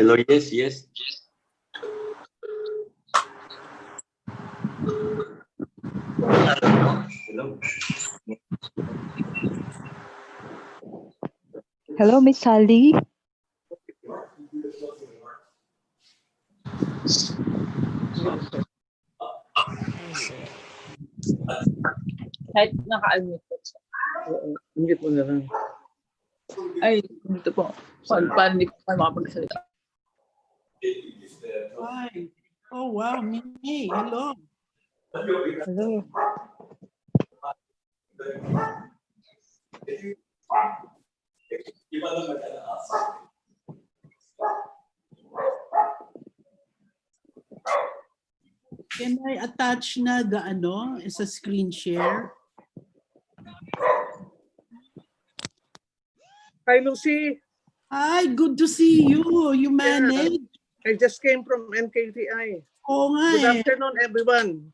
Hello, yes, yes. Hello. Hello, Miss Sally. Kahit naka-unmute po siya. Unmute mo na lang. Ay, dito po. Paano hindi po tayo makapagsalita? Hi. Oh, wow. Mimi, hello. Hello. Can I attach na the sa screen share? Hi, Lucy. Hi, good to see you. You managed. I just came from NKTI. Oo nga Good eh. afternoon, everyone.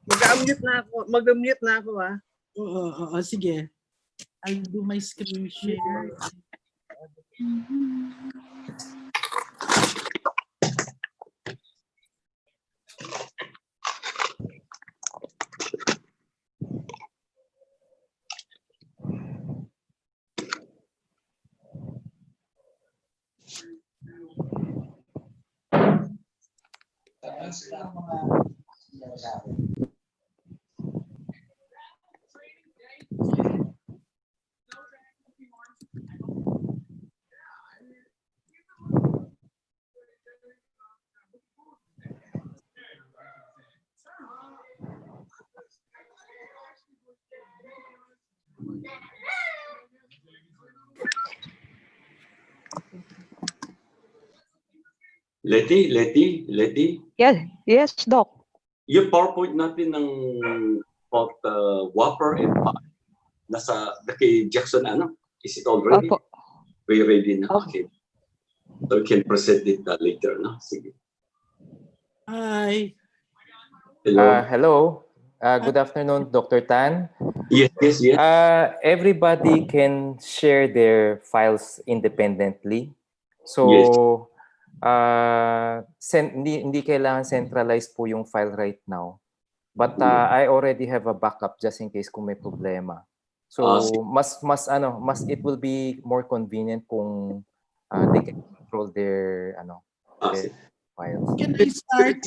Mag-unmute na ako. Mag-mute na ako, ha? Oo, sige. I'll do my screen share. Leti. Yes, Doc. Yung PowerPoint natin ng about Wapr Paai. Nasa kay Jackson, is it already? Opo. We're ready na. Opo. Okay. So we can present it later, no? Sige. Hi. Hello. Hello. Good afternoon, Dr. Tan. Yes. Everybody can share their files independently. So, Yes. hindi kailangan centralized po yung file right now. But I already have a backup just in case kung may problema. So, it will be more convenient kung they can control their their files. Can I start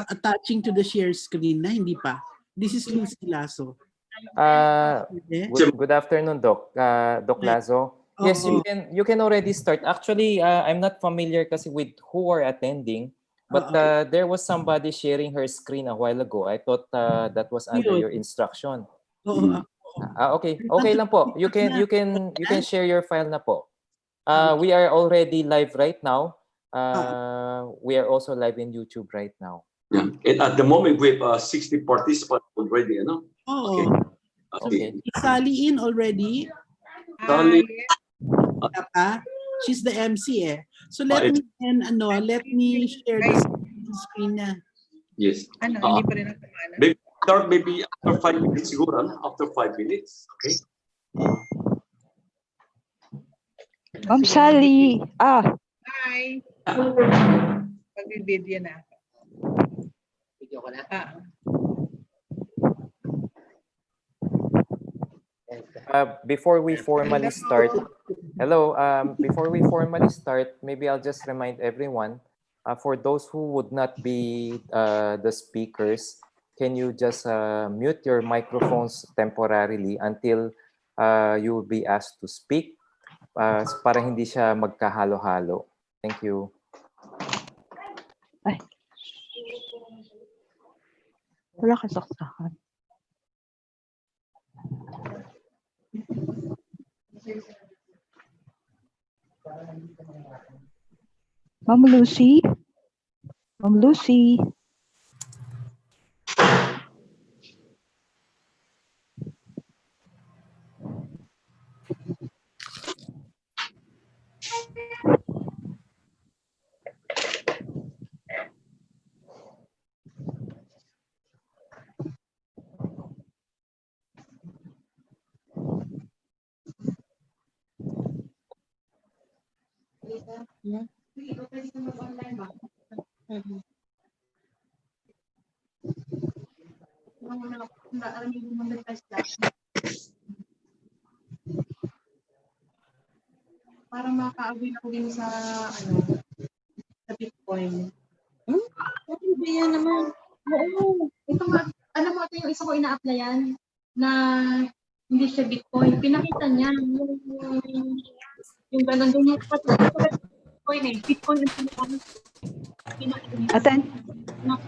attaching to the share screen na? Hindi pa. This is Lucy Lazo. Good afternoon, Doc Lazo. Yes, you can already start. Actually, I'm not familiar kasi with who are attending, but there was somebody sharing her screen a while ago. I thought that was under your instruction. Okay lang po. You can share your file na po. We are already live right now. We are also live in YouTube right now. Yeah. And at the moment we have 60 participants already, Okay. Is Sally in already? Sally. She's the MC eh. So let me share the screen na. Yes. Hindi pa rin ako kumana. Maybe after 5 minutes siguro, After 5 minutes. Okay. Ma'am Sally. Hi. Mag-video na ako. Video ko na? Before we formally start, before we formally start, maybe I'll just remind everyone, for those who would not be the speakers, can you just mute your microphones temporarily until you will be asked to speak para hindi siya magkahalo-halo. Thank you. Ay. Wala ka saksakan. Ma'am Lucy? Ma'am Lucy? Para maka-avail ako din sa sa Bitcoin. Okay ba yan naman? Oo. Ito nga, alam mo ito yung isa ko ina-applyan na hindi siya Bitcoin. Pinakita niya yung gano'n din yung Bitcoin eh. Bitcoin ang pinakita niya. Atan,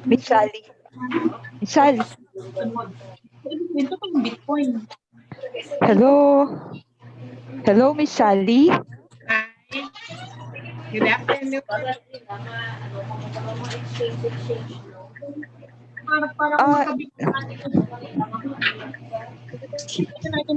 Miss Sally. Miss Sally. Ito pa yung Bitcoin. Hello. Hello, Miss Sally. Hi. Good afternoon. Para kung makabigyan natin ito na ito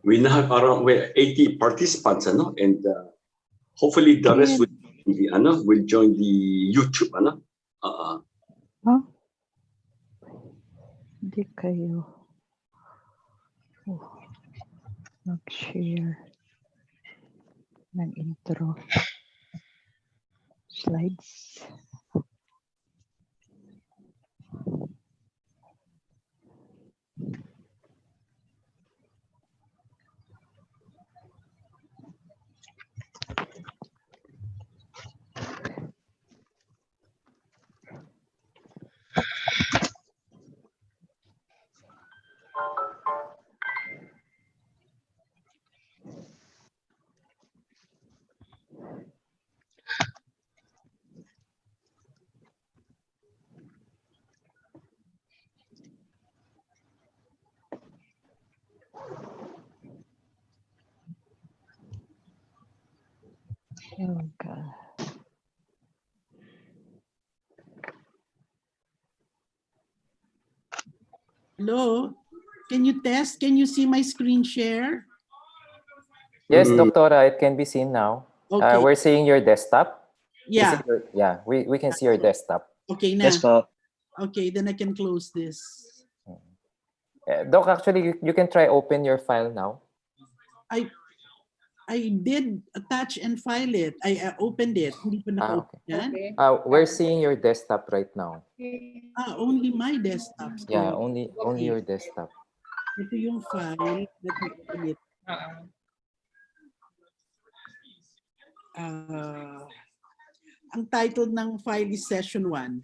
We now have around 80 participants, ano? And hopefully the rest will join the YouTube, ano? Huh? Hindi kayo mag-share ng intro slides. Yoga. Hello? Can you test? Can you see my screen share? Yes, Doctora, it can be seen now. Okay. We're seeing your desktop. Yeah. Yeah, we can see your desktop. Okay na. Yes po. Okay, then I can close this. Doc, actually, you can try open your file now. I did attach and file it. I opened it. Hindi pa naka-open yan. We're seeing your desktop right now. Only my desktop. So Yeah, only your desktop. ito yung file. Let me open it. Ang title ng file is Session 1.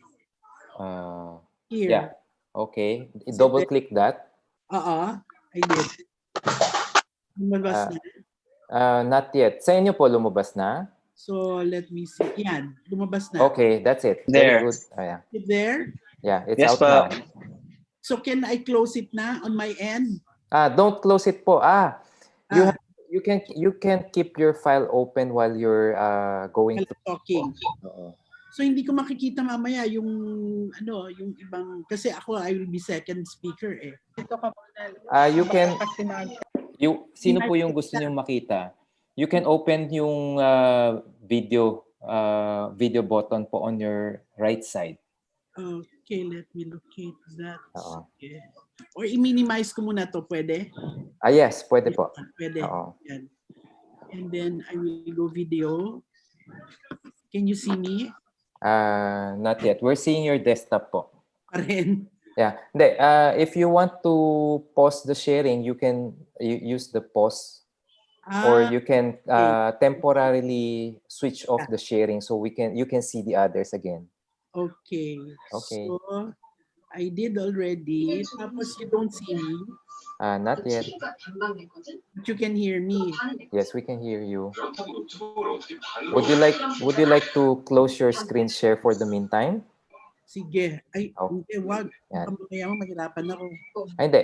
Here. Yeah. Okay. Double click that. I did. Lumabas na. Not yet. Sa inyo po lumabas na? So let me see. Yan, lumabas na. Okay, that's it. There. Very good. Yeah. Is it there? Yeah, it's Yes out po. now. So can I close it na on my end? Don't close it po. You can keep your file open while you're going While talking. Oo. So hindi ko makikita mamaya yung yung ibang kasi ako I will be second speaker eh. Dito ka muna. You can Kasi sino po yung gusto niyo makita? You can open yung video button po on your right side. Okay, let me locate that. Oo. Okay. Or i-minimize ko muna to, pwede? Yes, pwede po. Pwede. Oo. Yan. And then I will go video. Can you see me? Not yet. We're seeing your desktop po. Pa rin. Yeah. Hindi, if you want to pause the sharing, you can use the pause or you can temporarily switch off the sharing so you can see the others again. Okay. Okay. So I did already. Tapos you don't see me. Not yet. But you can hear me. Yes, we can hear you. Would you like to close your screen share for the meantime? Sige. Ay, hindi, wag. Yan. Mamaya mo, mahirapan ako. Ay, hindi.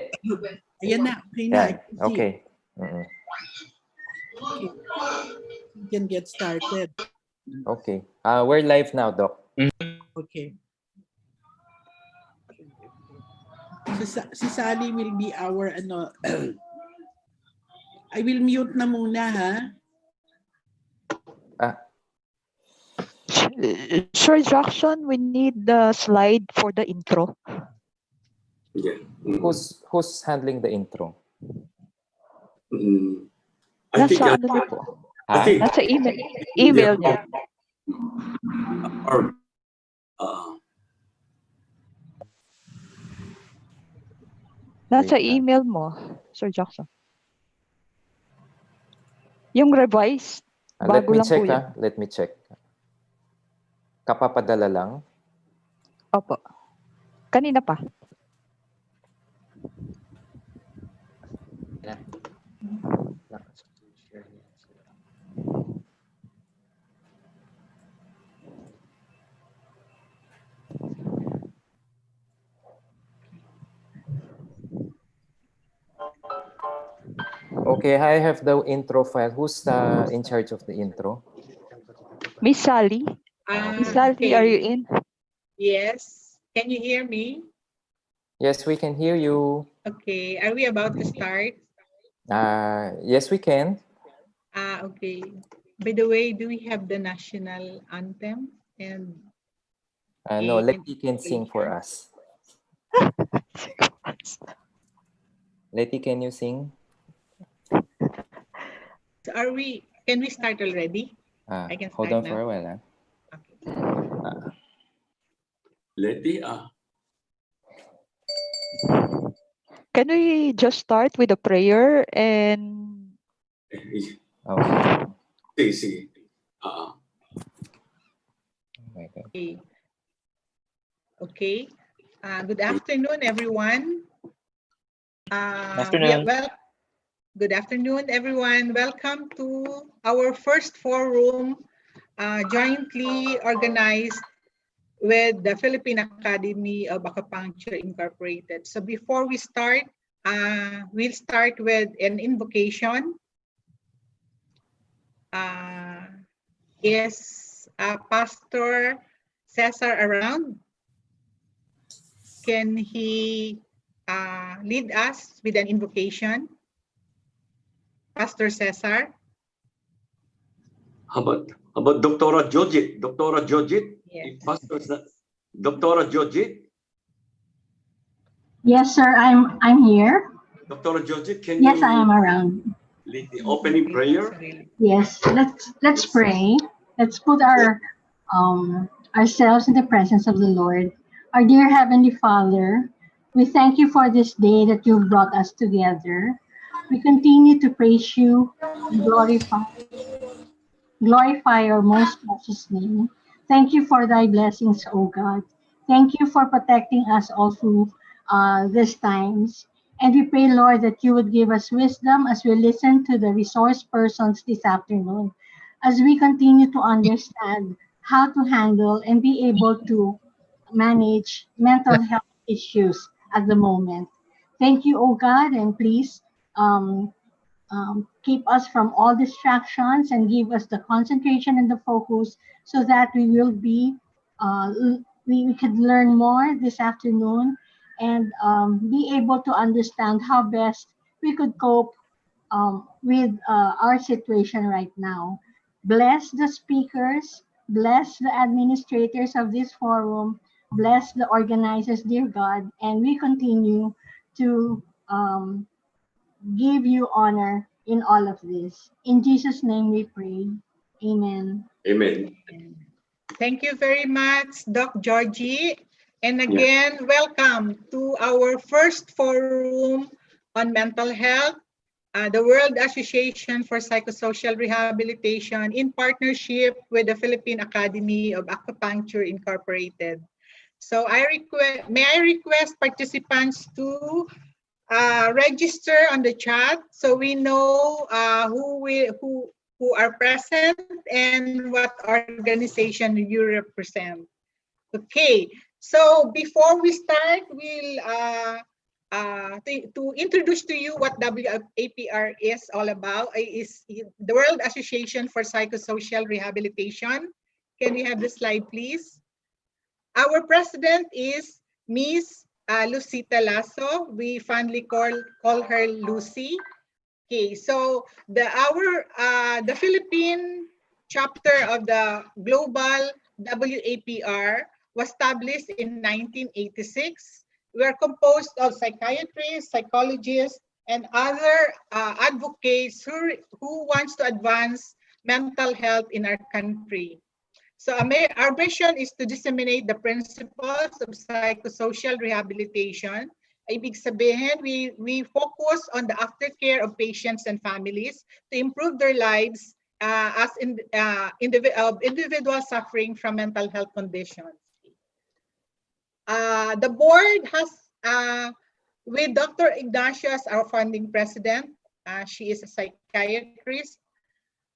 Ayan na. Okay na. Yan. I can see. Okay. Mm-mm. Okay. We can get started. Okay. We're live now, Doc. Okay. Si Sally will be our ano. I will mute na muna ha. Sir Jackson, we need the slide for the intro. Yeah. Who's handling the intro? I think Nasa ano niyo po? I think Nasa email niyo. or Nasa Wait, email mo, Sir Jackson. Yung revise, let bago me lang check po yun. Let me check. Kapapadala lang. Opo. Kanina pa. Okay, I have the intro file. Who's in charge of the intro? Miss Sally? Miss Sally, are you in? Yes. Can you hear me? Yes, we can hear you. Okay. Are we about to start? Yes, we can. Okay. By the way, do we have the national anthem? And No, Leti can sing for us. Leti, can you sing? so can we start already? I can Hold start on for a while. Okay. Leti, Can we just start with a prayer and... Okay. sige. Okay. Okay. Good afternoon, everyone. Afternoon. Good afternoon, everyone. Welcome to our first forum, jointly organized with the Philippine Academy of Acupuncture Incorporated. So before we start, we'll start with an invocation. Is Pastor Cesar around? Can he lead us with an invocation? Pastor Cesar? How about Dr. Jojit? Dr. Jojit? Yes. Dr. Jojit? Yes, sir. I'm here. Dr. Jojit, can Yes, you I am around. lead the opening prayer? Yes. Let's pray. Let's put ourselves in the presence of the Lord. Our dear Heavenly Father, we thank you for this day that you've brought us together. We continue to praise you and glorify your most precious name. Thank you for thy blessings, O God. Thank you for protecting us all through these times. And we pray, Lord, that you would give us wisdom as we listen to the resource persons this afternoon, as we continue to understand how to handle and be able to manage mental health issues at the moment. Thank you, O God, and please keep us from all distractions and give us the concentration and the focus so that we will be we could learn more this afternoon and be able to understand how best we could cope with our situation right now. Bless the speakers, bless the administrators of this forum, bless the organizers, dear God, and we continue to give you honor in all of this. In Jesus' name we pray. Amen. Amen. Thank you very much, Doc Georgie. And again, welcome to our first forum on mental health, the World Association for Psychosocial Rehabilitation in partnership with the Philippine Academy of Acupuncture Incorporated. So may I request participants to register on the chat so we know who are present and what organization you represent. Okay, so before we start, we'll to introduce to you what WAPR is all about, is the World Association for Psychosocial Rehabilitation. Can we have the slide, please? Our president is Miss Lucita Lazo. We fondly call her Lucy. Okay, so the Philippine chapter of the global WAPR was established in 1986. We are composed of psychiatrists, psychologists, and other advocates who wants to advance mental health in our country. So our mission is to disseminate the principles of psychosocial rehabilitation. Ibig sabihin, we focus on the aftercare of patients and families to improve their lives as individuals suffering from mental health conditions. The board has, with Dr. Ignacio as our founding president, she is a psychiatrist.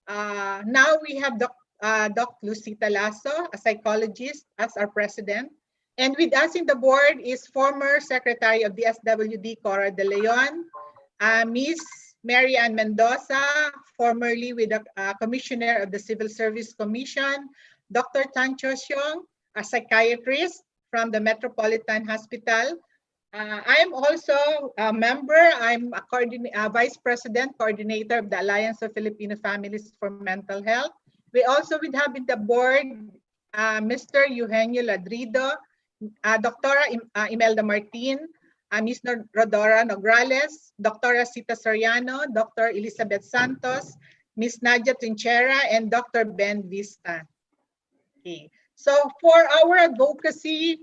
Now we have Dr. Lucita Lazo, a psychologist, as our president. And with us in the board is former Secretary of the SWD, Cora De Leon, Ms. Mary Ann Mendoza, formerly with the Commissioner of the Civil Service Commission, Dr. Tan Cho Siong, a psychiatrist from the Metropolitan Hospital. I am also a member. I'm a Vice President Coordinator of the Alliance of Filipino Families for Mental Health. We also would have in the board Mr. Eugenio Ladrido, Dr. Imelda Martin, Ms. Rodora Nograles, Dr. Sita Soriano, Dr. Elizabeth Santos, Ms. Nadia Trinchera, and Dr. Ben Vista. Okay. So for our advocacy,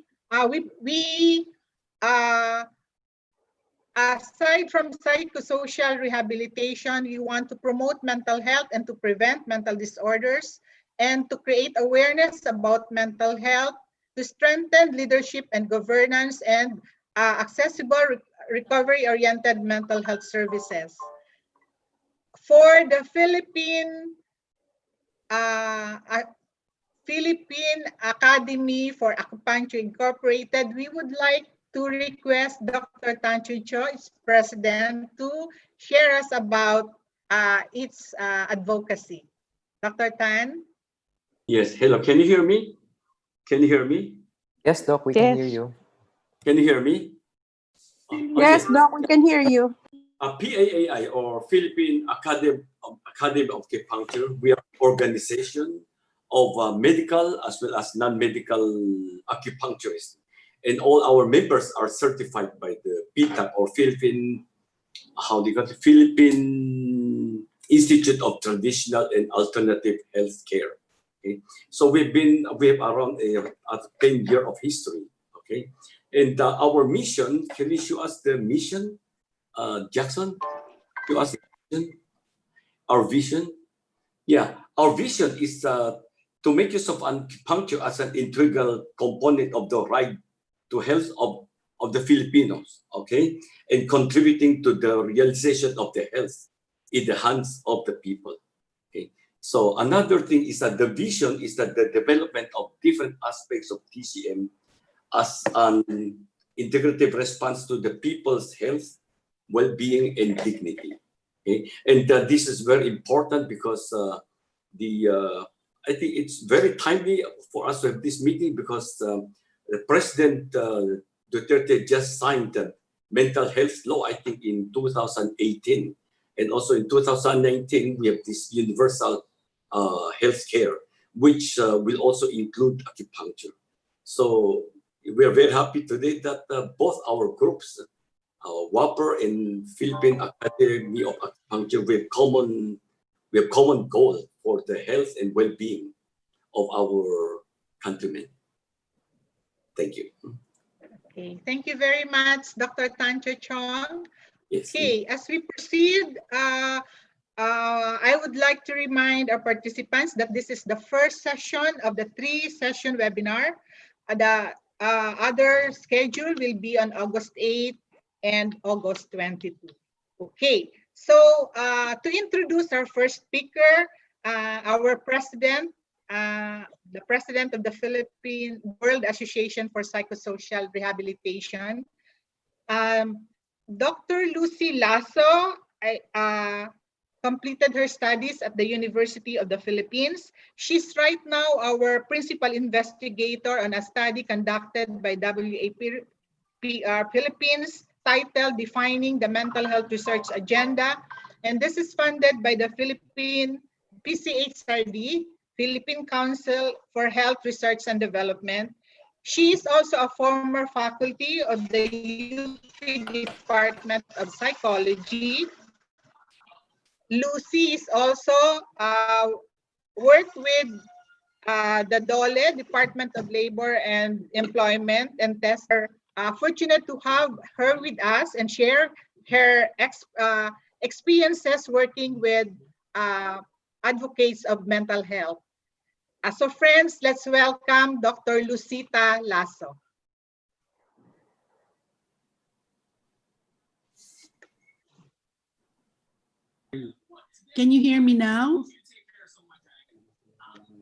aside from psychosocial rehabilitation, we want to promote mental health and to prevent mental disorders and to create awareness about mental health, to strengthen leadership and governance and accessible recovery-oriented mental health services. For the Philippine Academy for Acupuncture Incorporated, we would like to request Dr. Tan Cho, its president, to share us about its advocacy. Dr. Tan? Yes, hello, can you hear me? Can you hear me? Yes, Doc, we can hear you. Can you hear me? Yes, Doc, we can hear you. PAAI, or Philippine Academy of Acupuncture, we are an organization of medical as well as non-medical acupuncturists. And all our members are certified by the PTAC, or Philippine Institute of Traditional and Alternative Healthcare. Okay, so we have around a 10 year of history. Okay, and our mission. Can you show us the mission, Jackson? Show us the mission. Our vision. Yeah, our vision is to make use of acupuncture as an integral component of the right to health of the Filipinos, okay, and contributing to the realization of the health in the hands of the people. Okay, so another thing is that the vision is that the development of different aspects of TCM as an integrative response to the people's health, well-being, and dignity. Okay, and this is very important because I think it's very timely for us to have this meeting because the President Duterte just signed the mental health law, I think, in 2018. And also in 2019, we have this universal health care, which will also include acupuncture. So we are very happy today that both our groups, Wapr and Philippine Academy of Acupuncture, we have common goal for the health and well-being of our countrymen. Thank you. Okay, thank you very much, Dr. Tan Cho Chong. Yes. Okay, as we proceed, I would like to remind our participants that this is the first session of the 3-session webinar. The other schedule will be on August 8 and August 22. Okay, so to introduce our first speaker, our president, the president of the Philippine World Association for Psychosocial Rehabilitation, Dr. Lucy Lazo completed her studies at the University of the Philippines. She's right now our principal investigator on a study conducted by Wapr Philippines titled Defining the Mental Health Research Agenda. And this is funded by the Philippine PCHRD, Philippine Council for Health Research and Development. She is also a former faculty of the UP Department of Psychology. Lucy is also worked with the DOLE, Department of Labor and Employment, and Tester. Fortunate to have her with us and share her experiences working with advocates of mental health. So friends, let's welcome Dr. Lucita Lazo. Can you hear me now?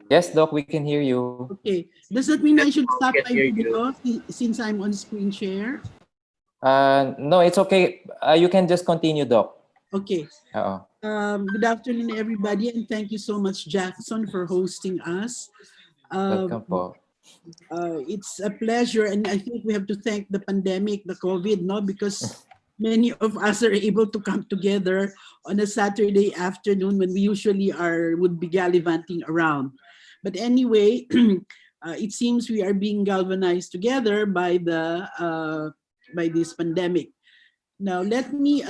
Yes, Doc, we can hear you. Okay. Does that mean I should stop my video since I'm on screen share? No, it's okay. You can just continue, Doc. Okay. Good afternoon, everybody, and thank you so much, Jackson, for hosting us. Welcome po. It's a pleasure, and I think we have to thank the pandemic, the COVID, no, because many of us are able to come together on a Saturday afternoon when we usually would be gallivanting around. But anyway, it seems we are being galvanized together by this pandemic. Now, let me.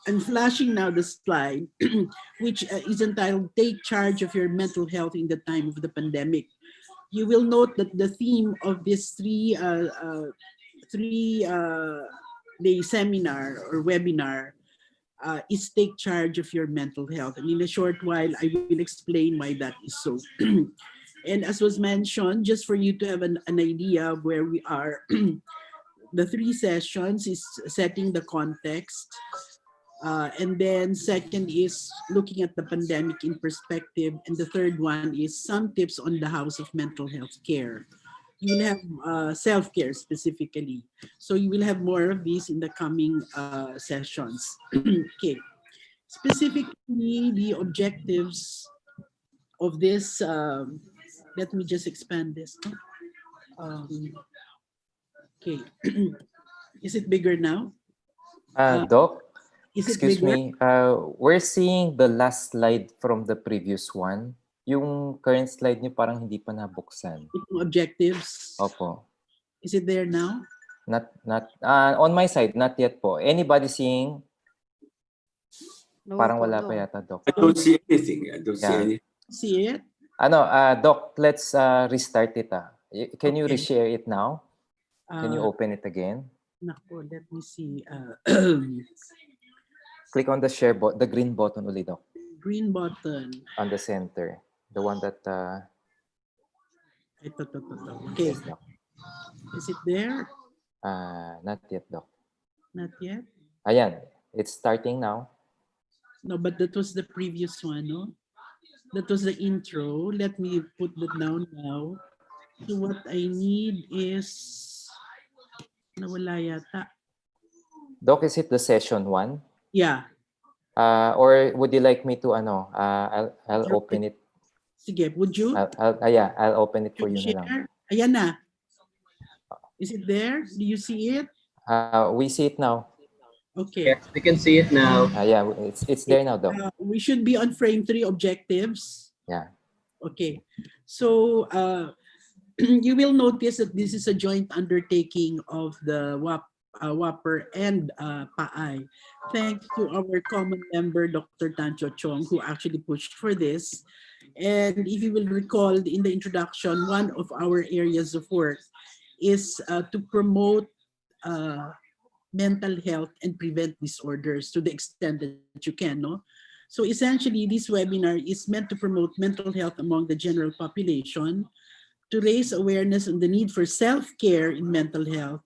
I'm flashing now the slide, which is entitled "Take Charge of Your Mental Health in the Time of the Pandemic." You will note that the theme of this three-day seminar or webinar is "Take Charge of Your Mental Health." And in a short while, I will explain why that is so. And as was mentioned, just for you to have an idea of where we are, the 3 sessions is setting the context. And then second is looking at the pandemic in perspective. And the third one is some tips on the house of mental health care. You will have self-care specifically. So you will have more of these in the coming sessions. Okay. Specifically, the objectives of this, let me just expand this. Okay. Is it bigger now? Doc, Is it excuse bigger? me. We're seeing the last slide from the previous one. Yung current slide niyo parang hindi pa nabuksan. Itong objectives. Opo. Is it there now? Not on my side, not yet po. Anybody seeing? No, Parang po, wala no. pa yata, Doc. I don't see anything. I don't see Yeah. anything. See it? Doc, let's restart it. Can you Okay. reshare it now? Can you open it again? Nako, let me see. Click on the share button, the green button ulit, Doc. Green button. On the center. The one that... Ito. Okay. Yes, Doc. Is it there? Not yet, Doc. Not yet? Ayan, it's starting now. No, but that was the previous one, no? That was the intro. Let me put that down now. So what I need is... Nawala yata. Doc, is it the session 1? Yeah. Or would you like me to I'll open it. Sige, would you? I'll open it for you na lang. Share? Ayan na. Is it there? Do you see it? We see it now. Okay. Yes, we can see it now. Yeah, it's there now, Doc. We should be on frame 3 objectives. Yeah. Okay. So you will notice that this is a joint undertaking of the Wapr and Paai. Thanks to our common member, Dr. Tancho Chong, who actually pushed for this. And if you will recall in the introduction, one of our areas of work is to promote mental health and prevent disorders to the extent that you can. No? So essentially, this webinar is meant to promote mental health among the general population, to raise awareness on the need for self-care in mental health,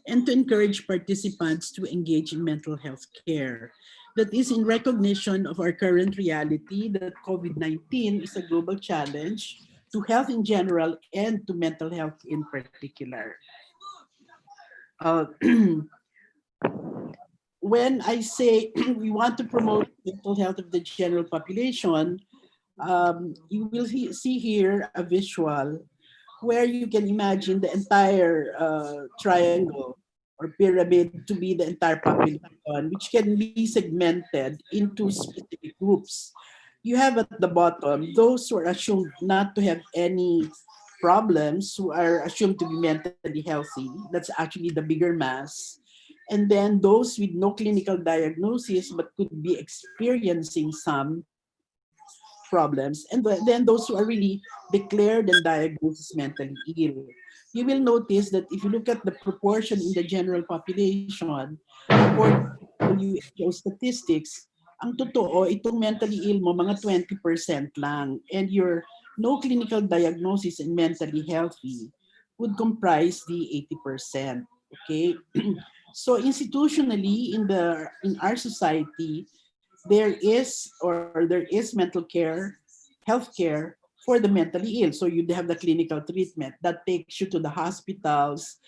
and to encourage participants to engage in mental health care. That is in recognition of our current reality that COVID-19 is a global challenge to health in general and to mental health in particular. when I say we want to promote mental health of the general population, you will see here a visual where you can imagine the entire triangle or pyramid to be the entire population, which can be segmented into specific groups. You have at the bottom those who are assumed not to have any problems, who are assumed to be mentally healthy. That's actually the bigger mass. And then those with no clinical diagnosis but could be experiencing some problems, and then those who are really declared and diagnosed as mentally ill. You will notice that if you look at the proportion in the general population, according to WHO statistics, ang totoo, itong mentally ill mo, mga 20% lang. And your no clinical diagnosis and mentally healthy would comprise the 80%. Okay? So institutionally, in our society, there is mental care, healthcare for the mentally ill. So you have the clinical treatment that takes you to the hospitals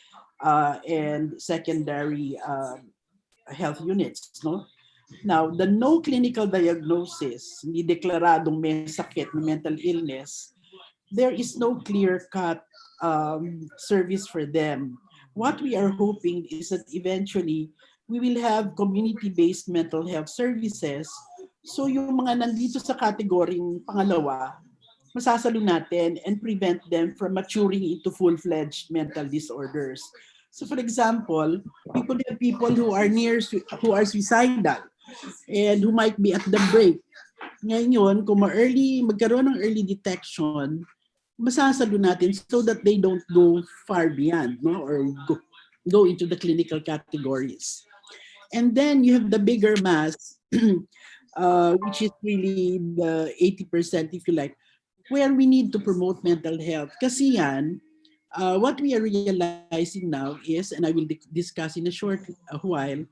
and secondary health units. No? Now, the no clinical diagnosis, hindi deklaradong may sakit, may mental illness, there is no clear-cut service for them. What we are hoping is that eventually we will have community-based mental health services. So yung mga nandito sa kategoryeng pangalawa, masasalo natin and prevent them from maturing into full-fledged mental disorders. So for example, we could have people who are suicidal and who might be at the break. Ngayon, kung magkaroon ng early detection, masasalo natin so that they don't go far beyond, no, or go into the clinical categories. And then you have the bigger mass, which is really the 80%, if you like, where we need to promote mental health. Kasi yan, what we are realizing now is, and I will discuss in a short while,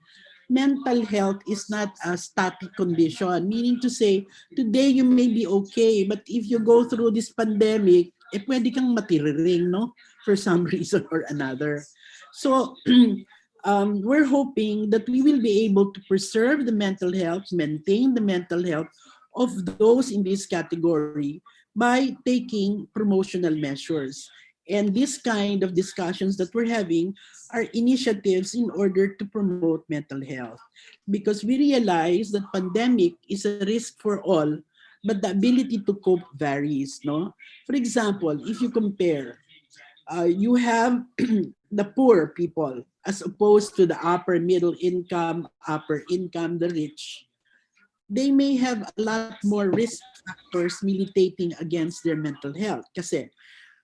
mental health is not a static condition, meaning to say, today you may be okay, but if you go through this pandemic, pwede kang matiriring, no? For some reason or another. So, we're hoping that we will be able to preserve the mental health, maintain the mental health of those in this category by taking promotional measures. And this kind of discussions that we're having are initiatives in order to promote mental health. Because we realize that pandemic is a risk for all, but the ability to cope varies, no? For example, if you compare, you have the poor people as opposed to the upper middle income, the rich. They may have a lot more risk factors militating against their mental health. Kasi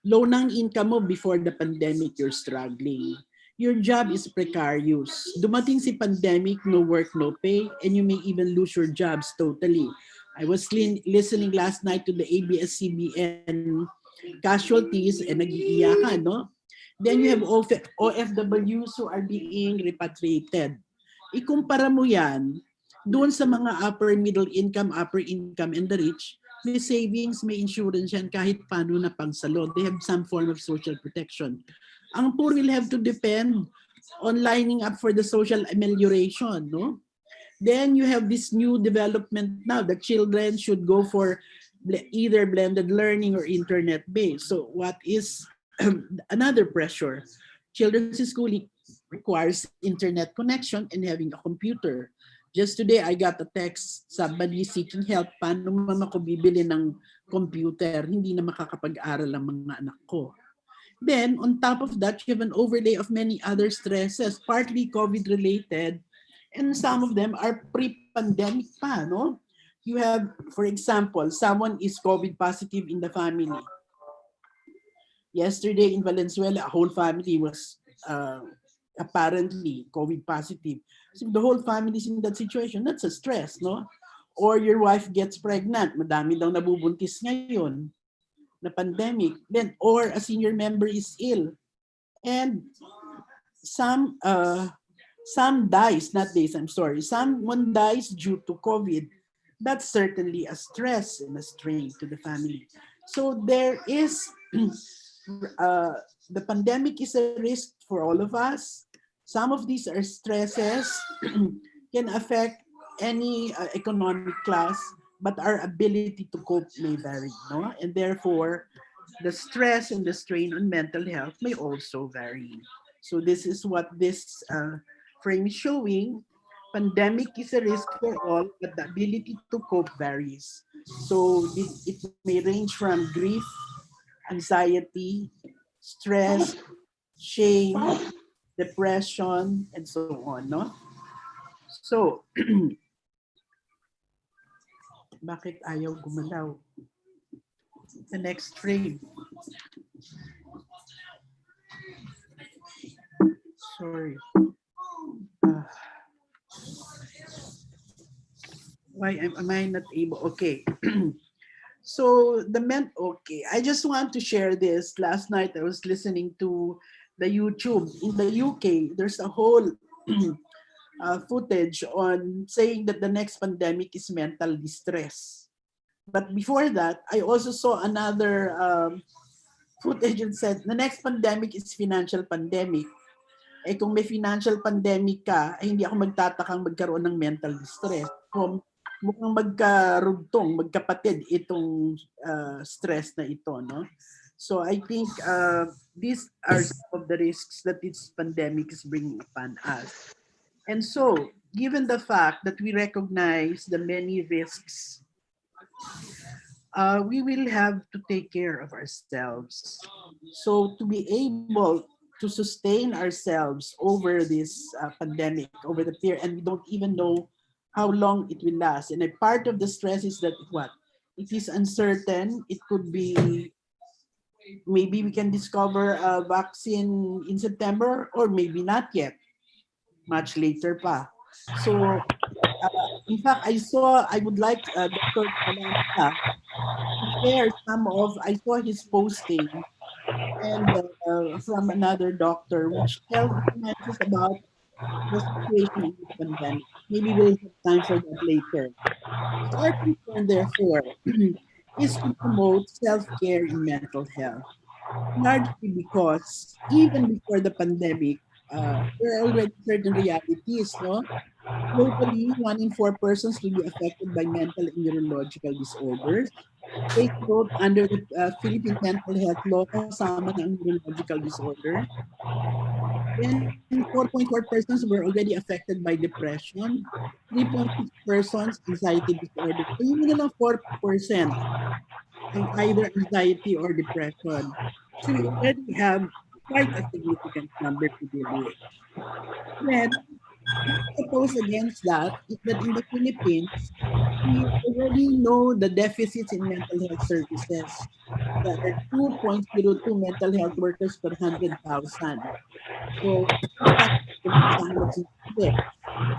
low ng income mo before the pandemic, you're struggling. Your job is precarious. Dumating si pandemic, no work, no pay, and you may even lose your jobs totally. I was listening last night to the ABS-CBN casualties and nag-iiyakan, no? Then you have OFWs who are being repatriated. Ikumpara mo yan doon sa mga upper income, and the rich, may savings, may insurance yan kahit paano na pangsalo. They have some form of social protection. Ang poor will have to depend on lining up for the social amelioration, no? Then you have this new development now. The children should go for either blended learning or internet-based. So what is another pressure? Children's schooling requires internet connection and having a computer. Just today, I got a text, somebody seeking help, paano mama ko bibili ng computer, hindi na makakapag-aral ang mga anak ko. Then, on top of that, you have an overlay of many other stresses, partly COVID-related, and some of them are pre-pandemic pa, no? You have, for example, someone is COVID positive in the family. Yesterday in Valenzuela, a whole family was apparently COVID positive. So the whole family is in that situation. That's a stress, no? Or your wife gets pregnant. Madami daw nabubuntis ngayon na pandemic. Then, or a senior member is ill. And some dies, not days, I'm sorry. Someone dies due to COVID. That's certainly a stress and a strain to the family. So there is, the pandemic is a risk for all of us. Some of these are stresses can affect any economic class, but our ability to cope may vary, no? And therefore, the stress and the strain on mental health may also vary. So this is what this frame is showing. Pandemic is a risk for all, but the ability to cope varies. So it may range from grief, anxiety, stress, shame, depression, and so on, no? So, bakit ayaw gumalaw? The next frame. Sorry. Why am I not able? Okay. So okay. I just want to share this. Last night I was listening to the YouTube. In the UK, there's a whole footage on saying that the next pandemic is mental distress. But before that, I also saw another footage that said the next pandemic is financial pandemic. Eh kung may financial pandemic ka, ay hindi ako magtatakang magkaroon ng mental distress. Kung mukhang magkarugtong, magkapatid itong stress na ito, no? So I think these are some of the risks that this pandemic is bringing upon us. And so, given the fact that we recognize the many risks, we will have to take care of ourselves. So to be able to sustain ourselves over this pandemic, over the period, and we don't even know how long it will last. And a part of the stress is that what? It is uncertain. It could be, maybe we can discover a vaccine in September, or maybe not yet, much later pa. So, in fact, I would like Dr. Talanta to share some of, I saw his posting, and from another doctor, which tells us about the situation in the pandemic. Maybe we'll have time for that later. Our concern, therefore, is to promote self-care in mental health, largely because even before the pandemic, there are already certain realities, no? Globally, 1 in 4 persons will be affected by mental and neurological disorders. Take note, under the Philippine mental health law, kasama na ang neurological disorder. Then 4.4 persons were already affected by depression. 3.6 persons, anxiety disorder. So yung na lang 4% ang either anxiety or depression. So we already have quite a significant number to deal with. Then, opposed against that is that in the Philippines, we already know the deficits in mental health services. There are 2.02 mental health workers per 100,000. So,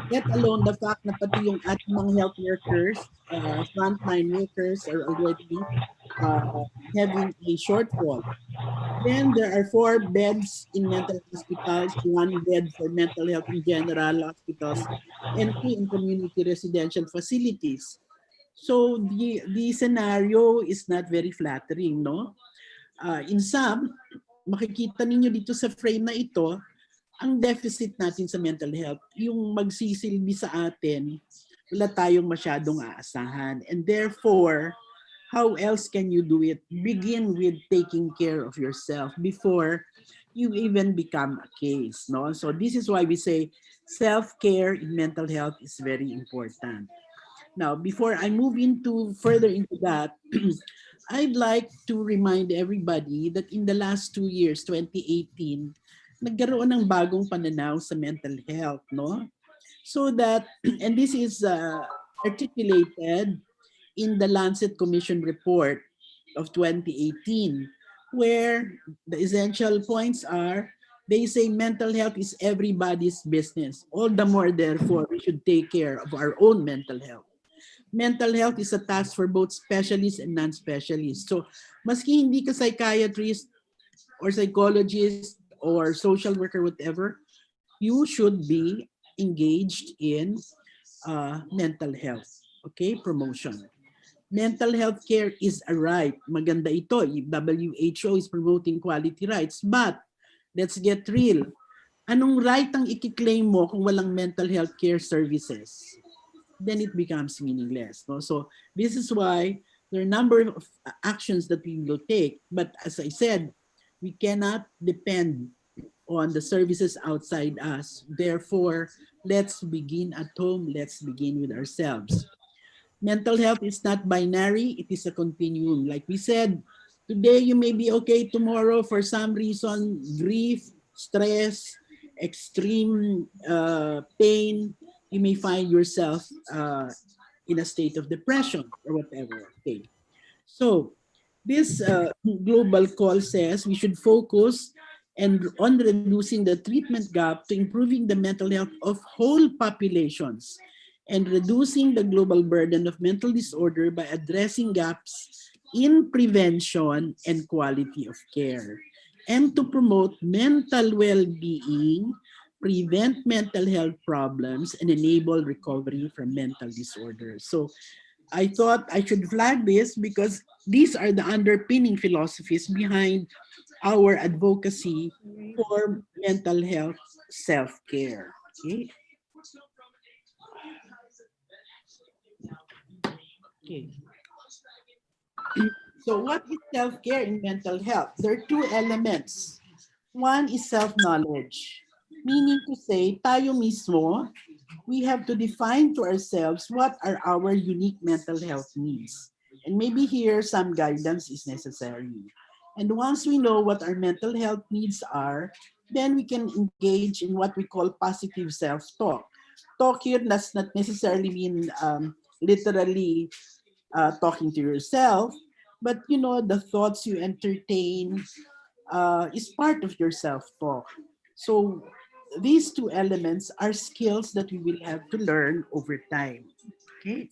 let alone the fact na pati yung ating mga health workers, frontline workers are already having a shortfall. Then there are 4 beds in mental hospitals, 1 bed for mental health in general hospitals, and 3 in community residential facilities. So the scenario is not very flattering, no? In some, makikita ninyo dito sa frame na ito, ang deficit natin sa mental health, yung magsisilbi sa atin, wala tayong masyadong aasahan. And therefore, how else can you do it? Begin with taking care of yourself before you even become a case, no? So this is why we say self-care in mental health is very important. Now, before I move further into that, I'd like to remind everybody that in the last 2 years, 2018, nagkaroon ng bagong pananaw sa mental health, no? So that, and this is articulated in the Lancet Commission report of 2018, where the essential points are, they say mental health is everybody's business. All the more, therefore, we should take care of our own mental health. Mental health is a task for both specialists and non-specialists. So, maski hindi ka psychiatrist or psychologist or social worker, whatever, you should be engaged in mental health, okay, promotion. Mental health care is a right. Maganda ito. WHO is promoting quality rights. But let's get real. Anong right ang ikiklaim mo kung walang mental health care services? Then it becomes meaningless. No? So this is why there are a number of actions that we will take. But as I said, we cannot depend on the services outside us. Therefore, let's begin at home. Let's begin with ourselves. Mental health is not binary. It is a continuum. Like we said, today you may be okay. Tomorrow, for some reason, grief, stress, extreme pain, you may find yourself in a state of depression or whatever. Okay. So this global call says we should focus on reducing the treatment gap to improving the mental health of whole populations and reducing the global burden of mental disorder by addressing gaps in prevention and quality of care, and to promote mental well-being, prevent mental health problems, and enable recovery from mental disorders. So I thought I should flag this because these are the underpinning philosophies behind our advocacy for mental health self-care. Okay. Okay. So what is self-care in mental health? There are two elements. One is self-knowledge, meaning to say, tayo mismo, we have to define to ourselves what are our unique mental health needs. And maybe here some guidance is necessary. And once we know what our mental health needs are, then we can engage in what we call positive self-talk. Talk here does not necessarily mean literally talking to yourself, but you know, the thoughts you entertain is part of your self-talk. So these two elements are skills that we will have to learn over time. Okay.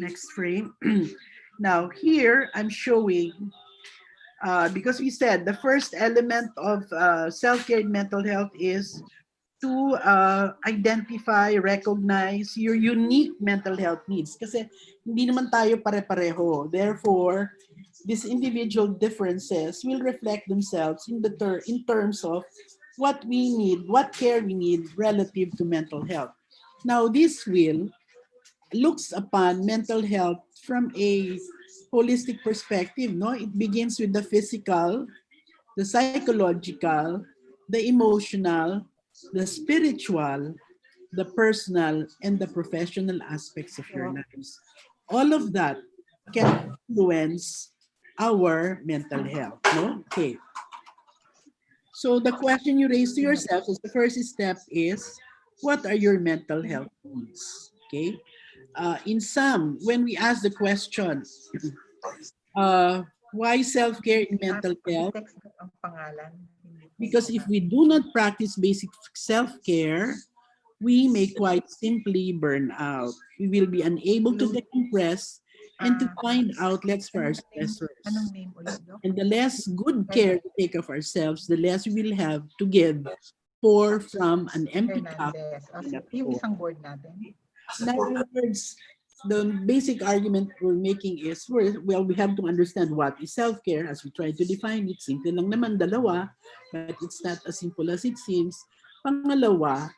Next frame. Now here I'm showing, because we said the first element of self-care in mental health is to identify, recognize your unique mental health needs. Kasi hindi naman tayo pare-pareho. Therefore, these individual differences will reflect themselves in terms of what we need, what care we need relative to mental health. Now, this will looks upon mental health from a holistic perspective. No, it begins with the physical, the psychological, the emotional, the spiritual, the personal, and the professional aspects of your lives. All of that can influence our mental health. No? Okay. So the question you raise to yourself is the first step is, what are your mental health needs? Okay. In sum, when we ask the question, why self-care in mental health? Because if we do not practice basic self-care, we may quite simply burn out. We will be unable to decompress and to find outlets for our stressors. And the less good care we take of ourselves, the less we will have to give, pour from an empty cup. In other words, the basic argument we're making is, well, we have to understand what is self-care as we try to define it. Simple lang naman, dalawa, but it's not as simple as it seems. Pangalawa,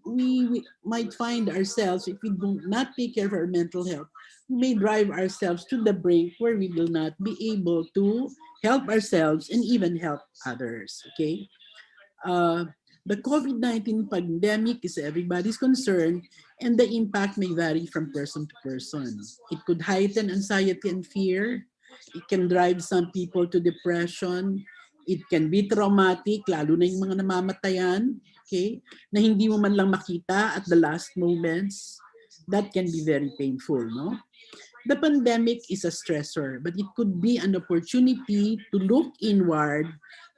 we might find ourselves, if we do not take care of our mental health, we may drive ourselves to the brink where we will not be able to help ourselves and even help others, okay? The COVID-19 pandemic is everybody's concern, and the impact may vary from person to person. It could heighten anxiety and fear. It can drive some people to depression. It can be traumatic, lalo na yung mga namamatayan, okay, na hindi mo man lang makita at the last moments. That can be very painful, no? The pandemic is a stressor, but it could be an opportunity to look inward,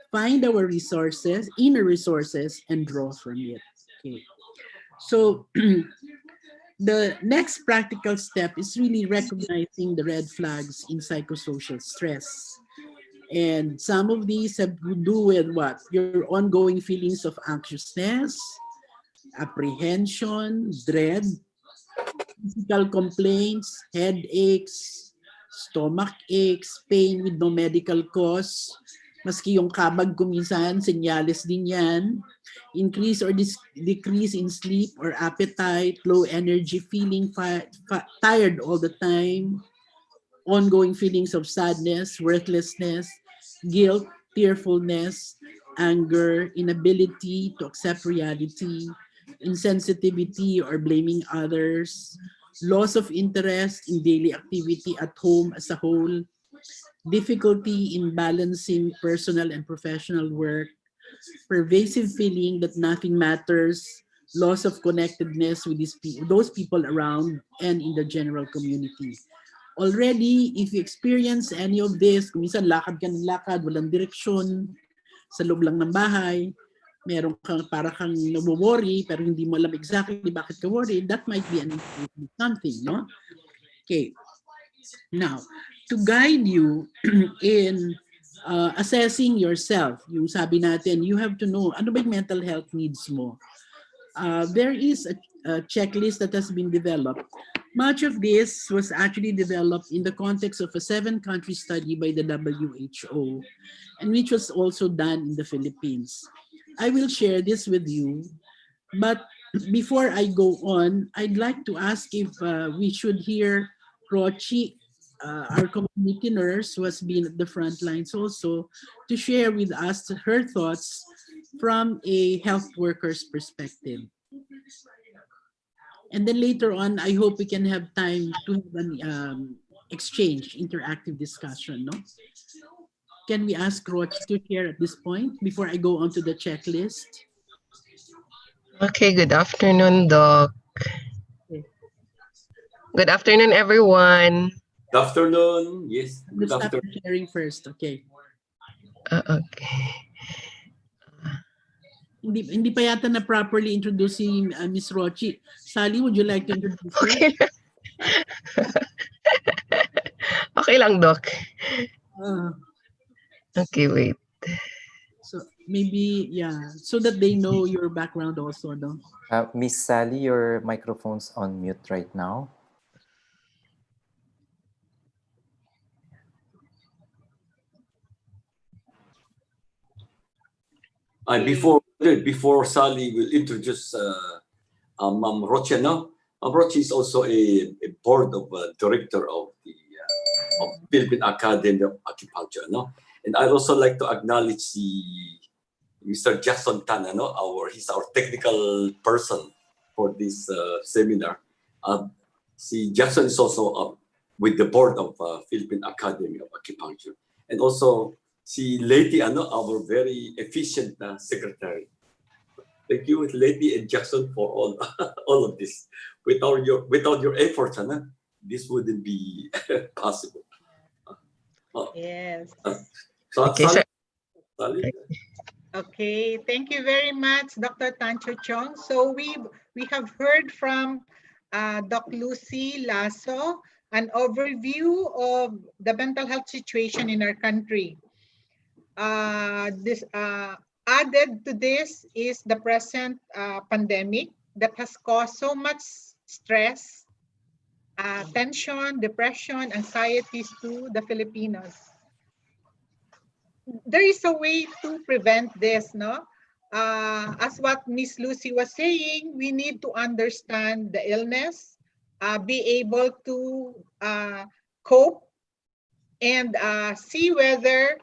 find our resources, inner resources, and draw from it. Okay. So the next practical step is really recognizing the red flags in psychosocial stress. And some of these have to do with what? Your ongoing feelings of anxiousness, apprehension, dread, physical complaints, headaches, stomach aches, pain with no medical cause, maski yung kabag kuminsan, senyales din yan, increase or decrease in sleep or appetite, low energy, feeling tired all the time, ongoing feelings of sadness, worthlessness, guilt, tearfulness, anger, inability to accept reality, insensitivity or blaming others, loss of interest in daily activity at home as a whole, difficulty in balancing personal and professional work, pervasive feeling that nothing matters, loss of connectedness with those people around and in the general community. Already, if you experience any of this, kung minsan lakad ka ng lakad, walang direksyon, sa loob lang ng bahay, meron kang para kang nabo-worry pero hindi mo alam exactly bakit ka worry, that might be an indication of something, no? Okay. Now, to guide you in assessing yourself, yung sabi natin, you have to know, ano ba yung mental health needs mo? There is a checklist that has been developed. Much of this was actually developed in the context of a 7-country study by the WHO, and which was also done in the Philippines. I will share this with you, but before I go on, I'd like to ask if we should hear Rochie, our community nurse who has been at the front lines also, to share with us her thoughts from a health worker's perspective. And then later on, I hope we can have time to have an exchange, interactive discussion, no? Can we ask Rochie to share at this point before I go on to the checklist? Okay, good afternoon, Doc. Okay. Good afternoon, everyone. Good afternoon. Yes. Good Let's start afternoon. sharing first, okay? Okay. Hindi pa yata na properly introduce si Miss Rochie. Sally, would you like to introduce her? Okay. Okay lang, Doc. Okay, wait. So maybe, yeah, so that they know your background also, no? Miss Sally, your microphone's on mute right now. Before Sally will introduce Ma'am Rochie, no? Rochie is also a board of director of the Philippine Academy of Acupuncture, no? And I'd also like to acknowledge Mr. Jackson Tan, no? He's our technical person for this seminar. Jackson is also with the board of Philippine Academy of Acupuncture, and also Leticia, our very efficient secretary. Thank you, Leticia and Jackson, for all of this. Without your efforts, this wouldn't be possible. Yes. Okay, Sally? Okay, thank you very much, Dr. Tancho Chong. So we have heard from Dr. Lucy Lazo an overview of the mental health situation in our country. Added to this is the present pandemic that has caused so much stress, tension, depression, anxieties to the Filipinos. There is a way to prevent this, no? As what Miss Lucy was saying, we need to understand the illness, be able to cope, and see whether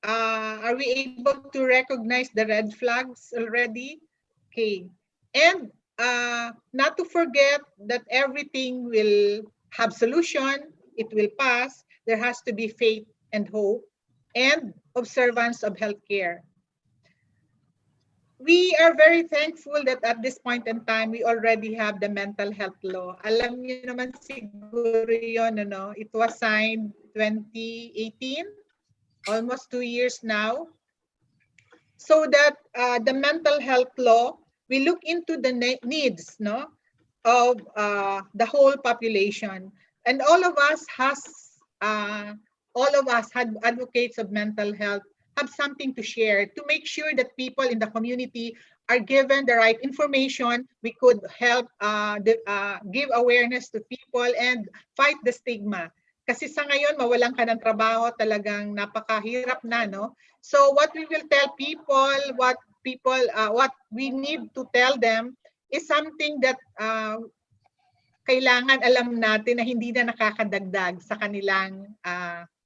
are we able to recognize the red flags already? Okay. And not to forget that everything will have solution, it will pass. There has to be faith and hope and observance of healthcare. We are very thankful that at this point in time, we already have the mental health law. Alam niyo naman siguro yun, ano? It was signed 2018. Almost 2 years now, so that the mental health law, we look into the needs, no, of the whole population, and all of us had advocates of mental health have something to share to make sure that people in the community are given the right information. We could help give awareness to people and fight the stigma. Kasi sa ngayon, mawalan ka ng trabaho, talagang napakahirap na, no? So what we will tell people, what we need to tell them is something that kailangan alam natin na hindi na nakakadagdag sa kanilang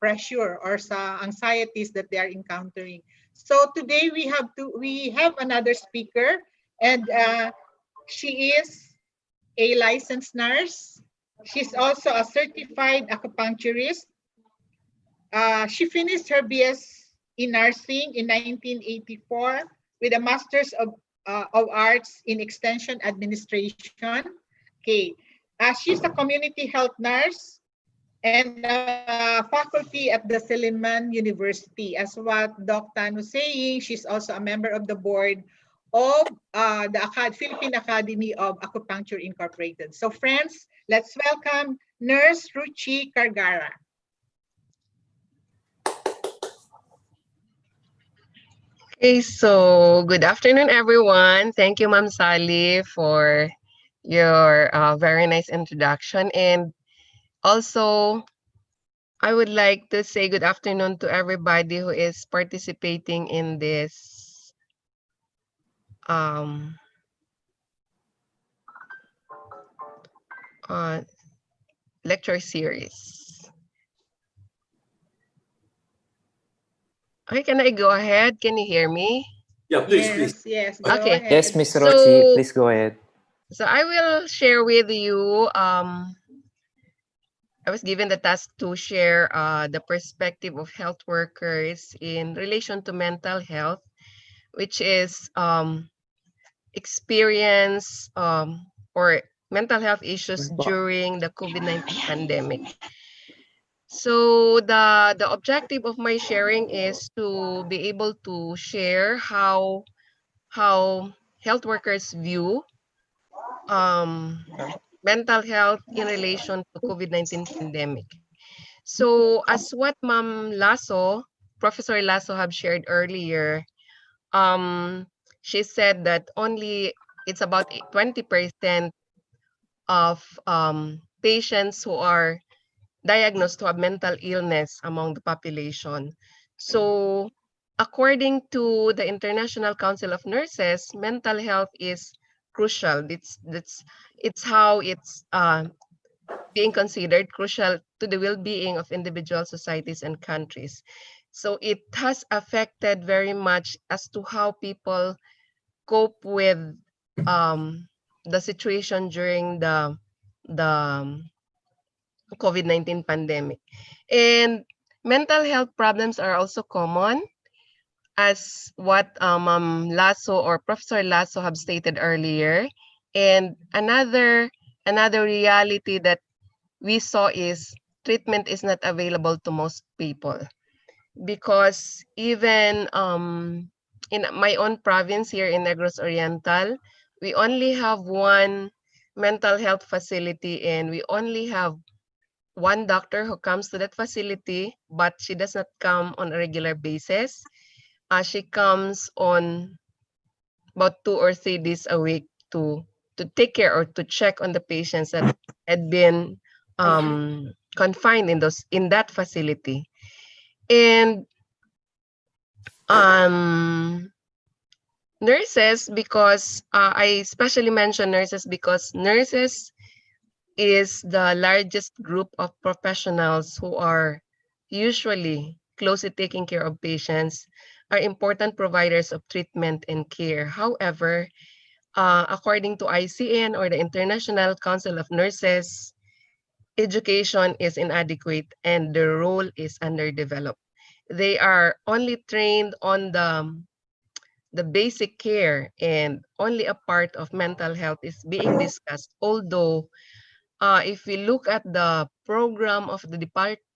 pressure or sa anxieties that they are encountering. So today we have another speaker, and she is a licensed nurse. She's also a certified acupuncturist. She finished her BS in nursing in 1984 with a Master's of Arts in Extension Administration. Okay. She's a community health nurse and faculty at the Silliman University. As what Doc Tan was saying, she's also a member of the board of the Philippine Academy of Acupuncture Incorporated. So friends, let's welcome Nurse Rochie Cagara. Okay, so good afternoon, everyone. Thank you, Ma'am Sally, for your very nice introduction. And also, I would like to say good afternoon to everybody who is participating in this lecture series. Okay, can I go ahead? Can you hear me? Yeah, please. Yes, go Okay. ahead. Yes, Miss Rochie, please go ahead. So I will share with you, I was given the task to share the perspective of health workers in relation to mental health, which is experience or mental health issues during the COVID-19 pandemic. So the objective of my sharing is to be able to share how health workers view mental health in relation to COVID-19 pandemic. So as what Professor Lazo have shared earlier, she said that only it's about 20% of patients who are diagnosed to have mental illness among the population. So according to the International Council of Nurses, mental health is crucial. It's how it's being considered crucial to the well-being of individual societies and countries. So it has affected very much as to how people cope with the situation during the COVID-19 pandemic. And mental health problems are also common, as what Lazo or Professor Lazo have stated earlier. And another reality that we saw is treatment is not available to most people, because even in my own province here in Negros Oriental, we only have one mental health facility, and we only have one doctor who comes to that facility, but she does not come on a regular basis. She comes on about 2 or 3 days a week to take care or to check on the patients that had been confined in that facility. And nurses, because I especially mention nurses because nurses is the largest group of professionals who are usually closely taking care of patients, are important providers of treatment and care. However, according to ICN or the International Council of Nurses, education is inadequate and their role is underdeveloped. They are only trained on the basic care, and only a part of mental health is being discussed. Although, if we look at the program of the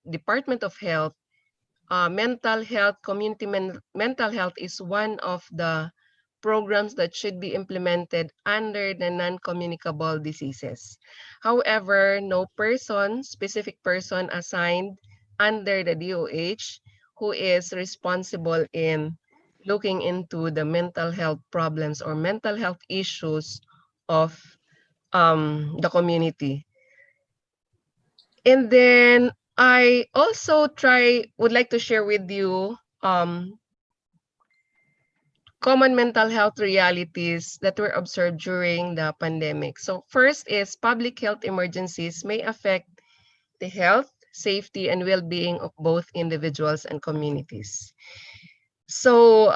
Department of Health, mental health, mental health is one of the programs that should be implemented under the non-communicable diseases. However, no specific person assigned under the DOH who is responsible in looking into the mental health problems or mental health issues of the community. And then I also would like to share with you common mental health realities that were observed during the pandemic. So first is public health emergencies may affect the health, safety, and well-being of both individuals and communities. So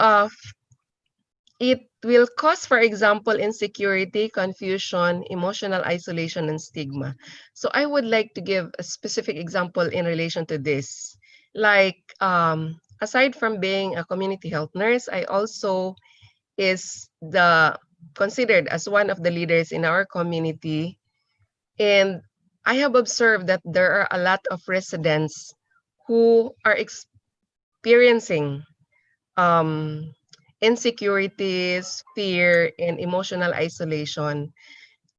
it will cause, for example, insecurity, confusion, emotional isolation, and stigma. So I would like to give a specific example in relation to this. Like, aside from being a community health nurse, I also is considered as one of the leaders in our community. And I have observed that there are a lot of residents who are experiencing insecurities, fear, and emotional isolation,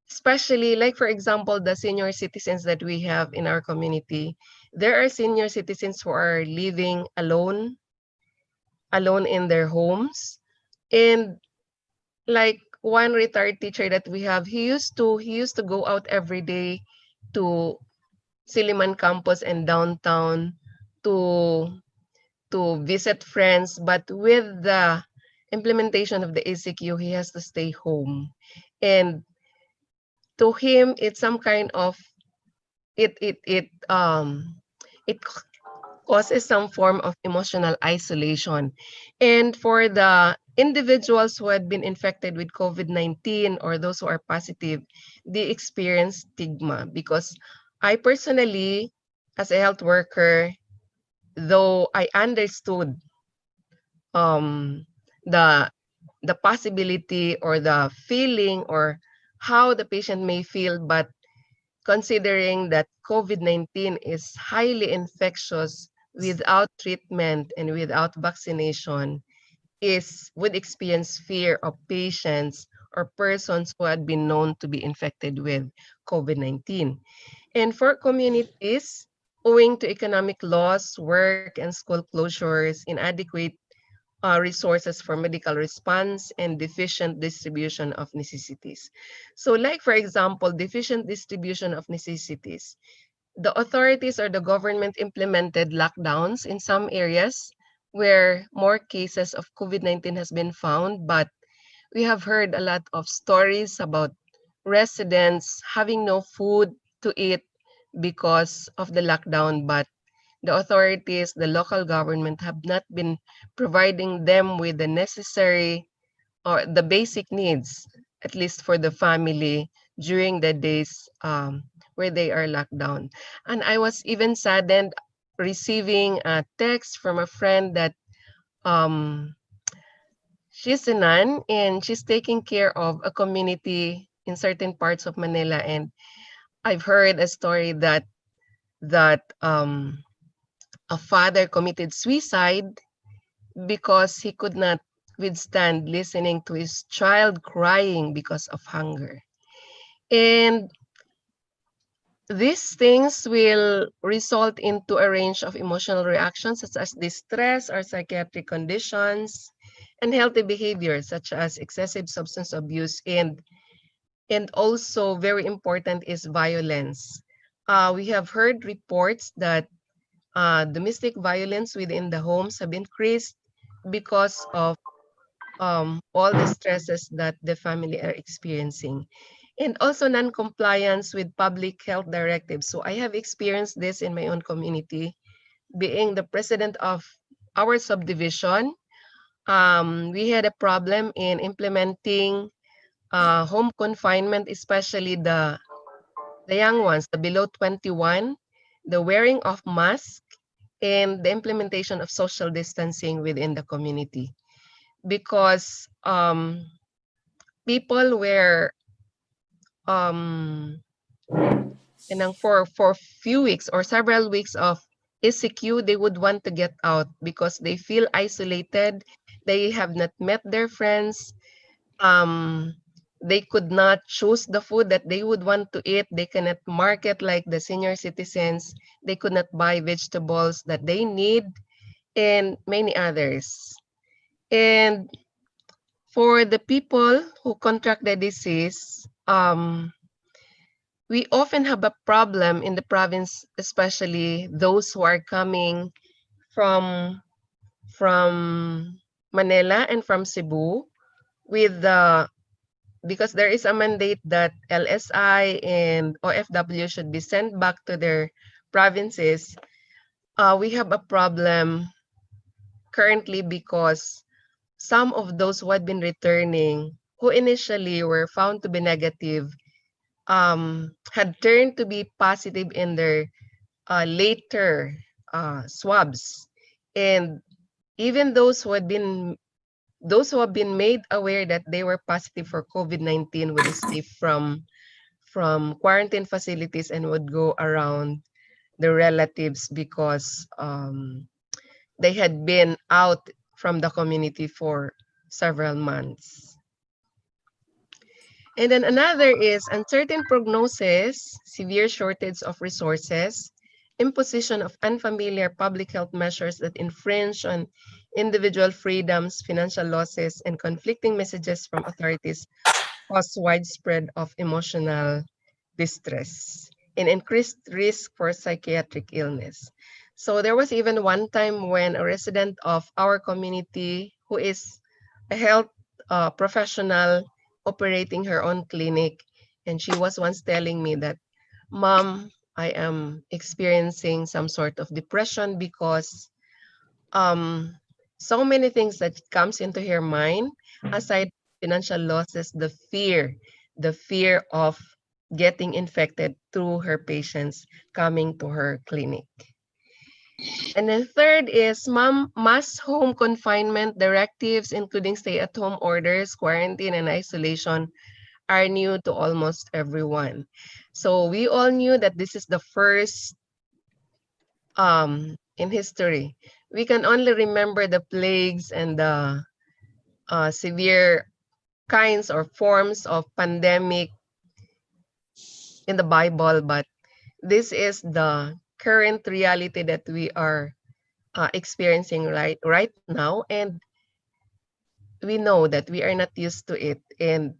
especially like, for example, the senior citizens that we have in our community. There are senior citizens who are living alone in their homes. And like one retired teacher that we have, he used to go out every day to Siliman campus and downtown to visit friends, but with the implementation of the ACQ, he has to stay home. And to him, it's some kind of it causes some form of emotional isolation. And for the individuals who had been infected with COVID-19 or those who are positive, they experience stigma because I personally, as a health worker, though I understood um, the possibility or the feeling or how the patient may feel, but considering that COVID-19 is highly infectious without treatment and without vaccination, would experience fear of patients or persons who had been known to be infected with COVID-19. And for communities, owing to economic loss, work and school closures, inadequate resources for medical response, and deficient distribution of necessities. So like, for example, deficient distribution of necessities. The authorities or the government implemented lockdowns in some areas where more cases of COVID-19 has been found, but we have heard a lot of stories about residents having no food to eat because of the lockdown, but the authorities, the local government have not been providing them with the necessary or the basic needs, at least for the family during the days where they are locked down. And I was even saddened receiving a text from a friend that um, she's a nun and she's taking care of a community in certain parts of Manila. And I've heard a story that a father committed suicide because he could not withstand listening to his child crying because of hunger. And these things will result into a range of emotional reactions such as distress or psychiatric conditions, and healthy behaviors such as excessive substance abuse, and also very important is violence. We have heard reports that domestic violence within the homes have increased because of all the stresses that the family are experiencing. And also non-compliance with public health directives. So I have experienced this in my own community. Being the president of our subdivision, we had a problem in implementing home confinement, especially the young ones, the below 21, the wearing of masks, and the implementation of social distancing within the community. Because people were for few weeks or several weeks of ECQ, they would want to get out because they feel isolated. They have not met their friends. They could not choose the food that they would want to eat. They cannot market like the senior citizens. They could not buy vegetables that they need and many others. And for the people who contract the disease, we often have a problem in the province, especially those who are coming from Manila and from Cebu, with the because there is a mandate that LSI and OFW should be sent back to their provinces. We have a problem currently because some of those who had been returning, who initially were found to be negative, had turned to be positive in their later swabs. And even those who have been made aware that they were positive for COVID-19 would escape from quarantine facilities and would go around their relatives because they had been out from the community for several months. And then another is uncertain prognosis, severe shortage of resources, imposition of unfamiliar public health measures that infringe on individual freedoms, financial losses, and conflicting messages from authorities cause widespread of emotional distress and increased risk for psychiatric illness. So there was even one time when a resident of our community who is a health professional operating her own clinic, and she was once telling me that, Mom, I am experiencing some sort of depression because so many things that comes into her mind, aside financial losses, the fear of getting infected through her patients coming to her clinic. And then third is mass home confinement directives, including stay-at-home orders, quarantine, and isolation, are new to almost everyone. So we all knew that this is the first in history. We can only remember the plagues and the severe kinds or forms of pandemic in the Bible, but this is the current reality that we are experiencing right now, and we know that we are not used to it, and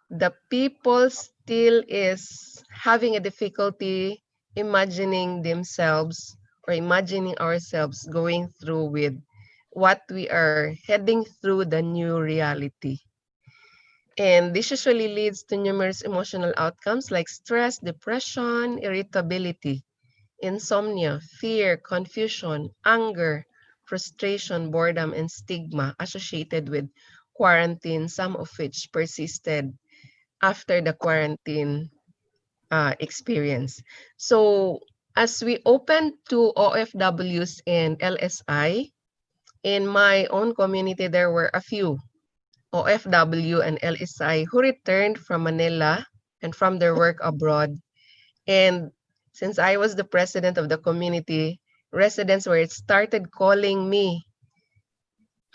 the people still is having a difficulty imagining themselves or imagining ourselves going through with what we are heading through the new reality. And this usually leads to numerous emotional outcomes like stress, depression, irritability, insomnia, fear, confusion, anger, frustration, boredom, and stigma associated with quarantine, some of which persisted after the quarantine experience. So as we open to OFWs and LSI, in my own community, there were a few OFW and LSI who returned from Manila and from their work abroad. And since I was the president of the community, residents were started calling me.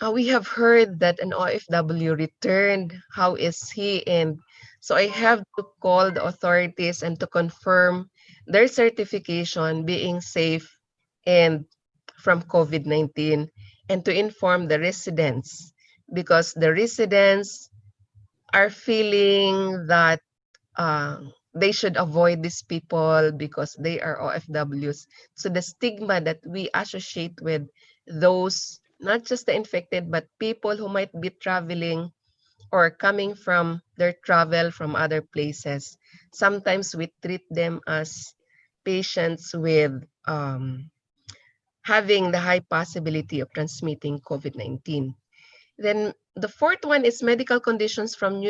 We have heard that an OFW returned. How is he? And so I have to call the authorities and to confirm their certification being safe and from COVID-19, and to inform the residents, because the residents are feeling that they should avoid these people because they are OFWs. So the stigma that we associate with those, not just the infected, but people who might be traveling or coming from their travel from other places, sometimes we treat them as patients with having the high possibility of transmitting COVID-19. Then the fourth one is medical conditions from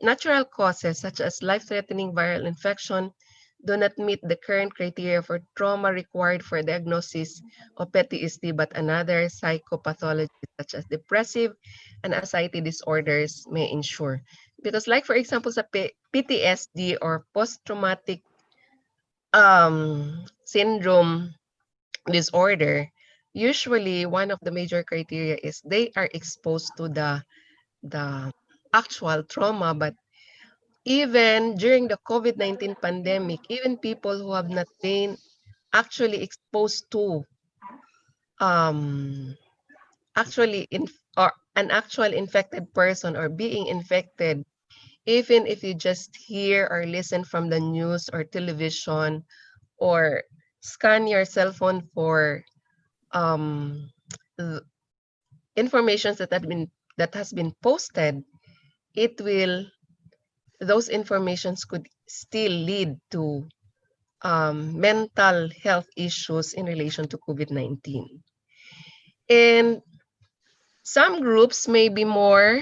natural causes, such as life-threatening viral infection, do not meet the current criteria for trauma required for diagnosis of PTSD, but another psychopathology, such as depressive and anxiety disorders, may ensure. Because like, for example, sa PTSD or post-traumatic syndrome disorder, usually one of the major criteria is they are exposed to the actual trauma. But even during the COVID-19 pandemic, even people who have not been actually exposed to or an actual infected person or being infected even if you just hear or listen from the news or television or scan your cell phone for information that has been posted, those informations could still lead to mental health issues in relation to COVID-19. And some groups may be more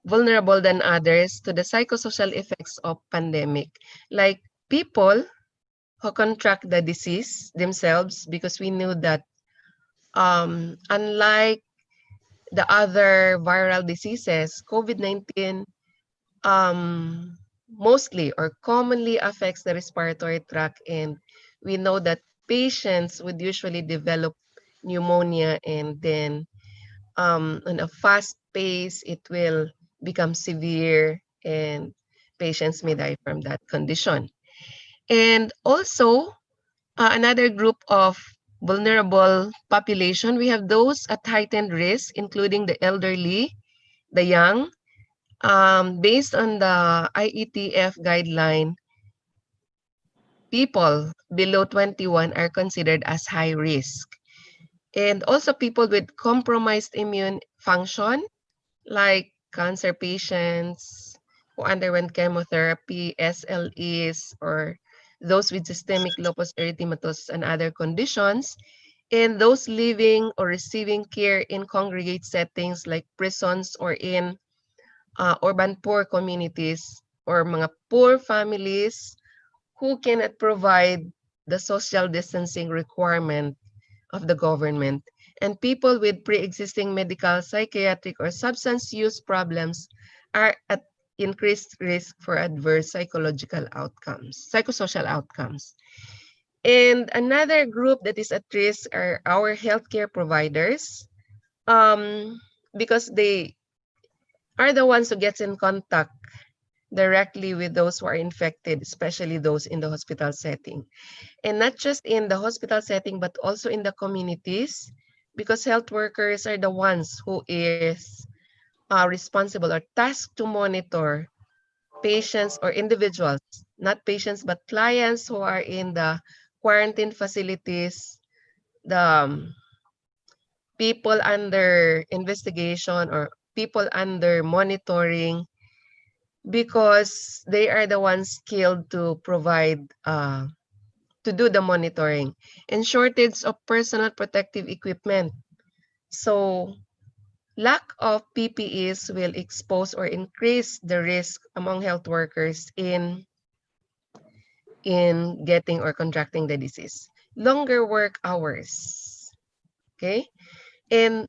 vulnerable than others to the psychosocial effects of pandemic, like people who contract the disease themselves, because we knew that unlike the other viral diseases, COVID-19 mostly or commonly affects the respiratory tract, and we know that patients would usually develop pneumonia, and then on a fast pace it will become severe and patients may die from that condition. And also another group of vulnerable population, we have those at heightened risk, including the elderly, the young. Based on the IETF guideline, people below 21 are considered as high risk. And also people with compromised immune function, like cancer patients who underwent chemotherapy, SLEs, or those with systemic lupus erythematosus and other conditions, and those living or receiving care in congregate settings like prisons or in urban poor communities or mga poor families who cannot provide the social distancing requirement of the government, and people with pre-existing medical, psychiatric, or substance use problems are at increased risk for adverse psychosocial outcomes. And another group that is at risk are our healthcare providers, because they are the ones who gets in contact directly with those who are infected, especially those in the hospital setting. And not just in the hospital setting, but also in the communities, because health workers are the ones who is responsible or tasked to monitor patients or individuals, not patients, but clients who are in the quarantine facilities, the people under investigation or people under monitoring, because they are the ones skilled to provide to do the monitoring, and shortage of personal protective equipment. So lack of PPEs will expose or increase the risk among health workers in getting or contracting the disease. Longer work hours, okay? And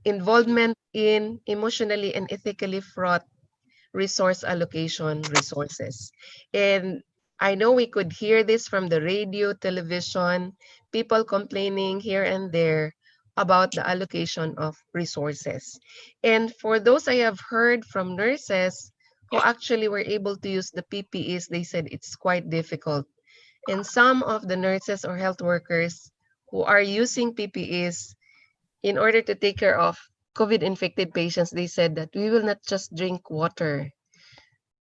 involvement in emotionally and ethically fraught resource allocation resources. And I know we could hear this from the radio, television, people complaining here and there about the allocation of resources. And for those I have heard from nurses who actually were able to use the PPEs, they said it's quite difficult. And some of the nurses or health workers who are using PPEs in order to take care of COVID-infected patients, they said that we will not just drink water.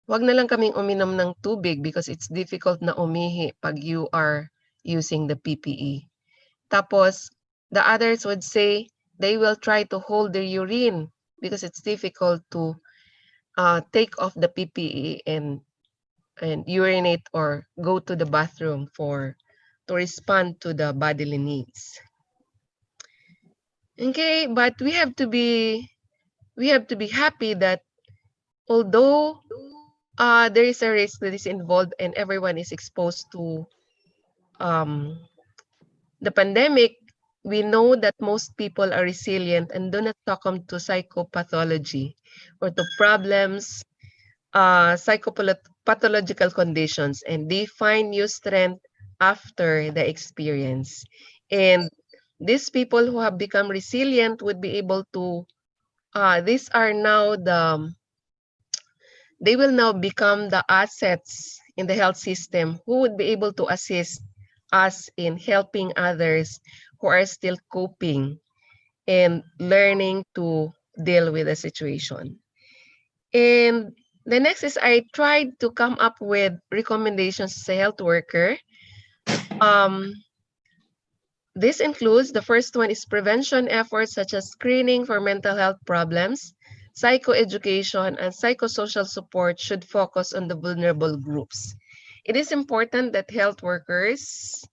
Wag na lang kaming uminom ng tubig because it's difficult na umihi pag you are using the PPE. Tapos, the others would say they will try to hold their urine because it's difficult to take off the PPE and urinate or go to the bathroom to respond to the bodily needs. Okay, but we have to be happy that although there is a risk that is involved and everyone is exposed to the pandemic, we know that most people are resilient and do not succumb to psychopathology or to problems, psychopathological conditions, and they find new strength after the experience. And these people who have become resilient would be able to, these are now they will now become the assets in the health system who would be able to assist us in helping others who are still coping and learning to deal with the situation. And The next is I tried to come up with recommendations as a health worker. This includes, the first one is prevention efforts such as screening for mental health problems. Psychoeducation and psychosocial support should focus on the vulnerable groups. It is important that health workers,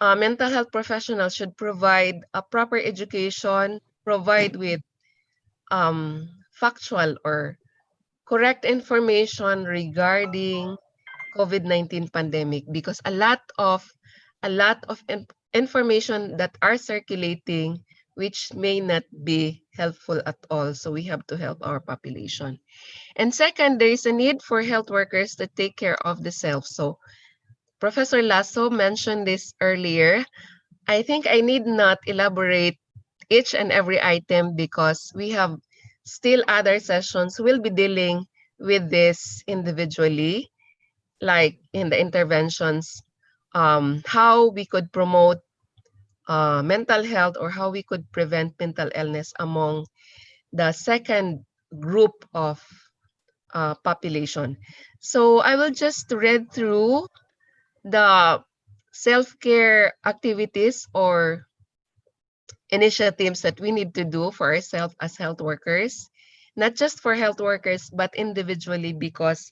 mental health professionals should provide a proper education, provide with factual or correct information regarding COVID-19 pandemic, because a lot of information that are circulating which may not be helpful at all. So we have to help our population. And second, there is a need for health workers to take care of the self. So Professor Lazo mentioned this earlier. I think I need not elaborate each and every item because we have still other sessions. We'll be dealing with this individually, like in the interventions, how we could promote mental health or how we could prevent mental illness among the second group of population. So I will just read through the self-care activities or initiatives that we need to do for ourselves as health workers, not just for health workers, but individually, because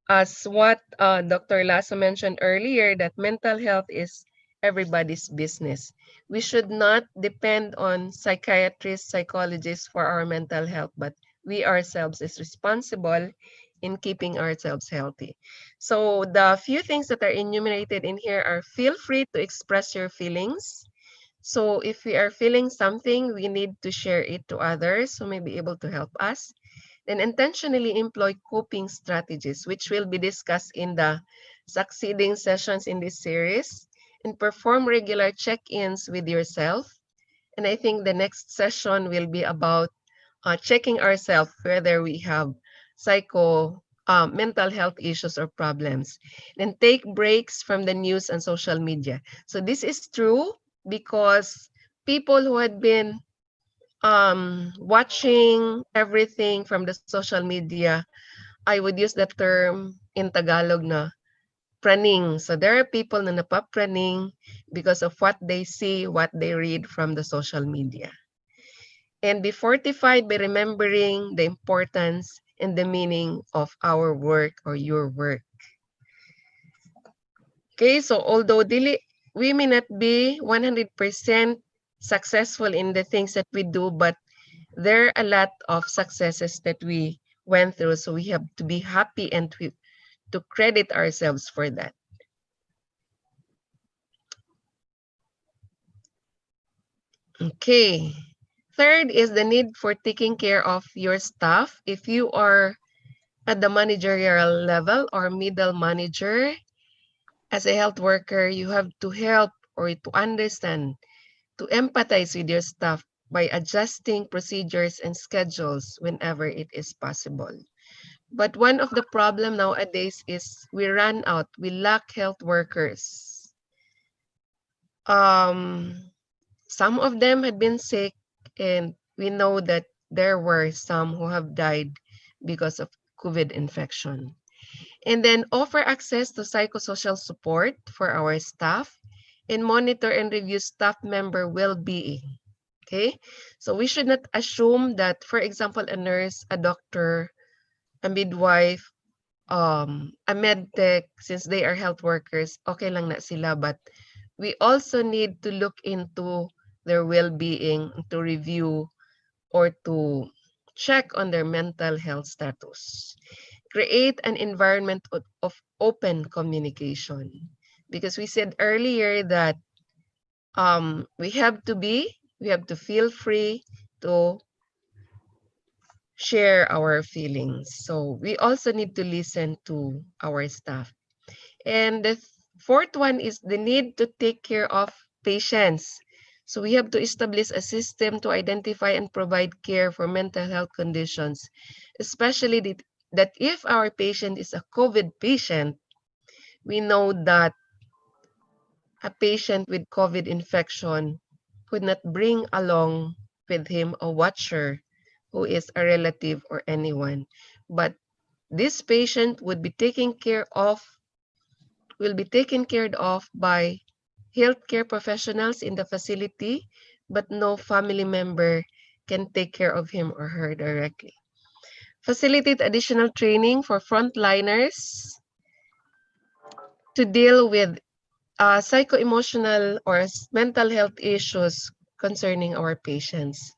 as what Dr. Lasso mentioned earlier, that mental health is everybody's business. We should not depend on psychiatrists, psychologists for our mental health, but we ourselves is responsible in keeping ourselves healthy. So the few things that are enumerated in here are: feel free to express your feelings. So if we are feeling something, we need to share it to others who may be able to help us. Then intentionally employ coping strategies, which will be discussed in the succeeding sessions in this series, and perform regular check-ins with yourself. And I think the next session will be about checking ourselves whether we have mental health issues or problems. Then take breaks from the news and social media. So this is true because people who had been watching everything from the social media, I would use the term in Tagalog na praning. So there are people na napapraning because of what they see, what they read from the social media. And be fortified by remembering the importance and the meaning of our work or your work. Okay, so although we may not be 100% successful in the things that we do, but there are a lot of successes that we went through. So we have to be happy and to credit ourselves for that. Okay. Third is the need for taking care of your staff. If you are at the managerial level or middle manager, as a health worker, you have to help or to understand, to empathize with your staff by adjusting procedures and schedules whenever it is possible. But one of the problem nowadays is we lack health workers. Some of them had been sick, and we know that there were some who have died because of COVID infection. And then offer access to psychosocial support for our staff and monitor and review staff member well-being. Okay, so we should not assume that, for example, a nurse, a doctor, a midwife, a medtech, since they are health workers, okay lang na sila, but we also need to look into their well-being, to review or to check on their mental health status. Create an environment of open communication, because we said earlier that we have to feel free to share our feelings. So we also need to listen to our staff. And the fourth one is the need to take care of patients. So we have to establish a system to identify and provide care for mental health conditions, especially that if our patient is a COVID patient, we know that a patient with COVID infection could not bring along with him a watcher who is a relative or anyone. But this patient would be taken care of, will be taken care of by healthcare professionals in the facility, but no family member can take care of him or her directly. Facilitate additional training for frontliners to deal with psycho-emotional or mental health issues concerning our patients.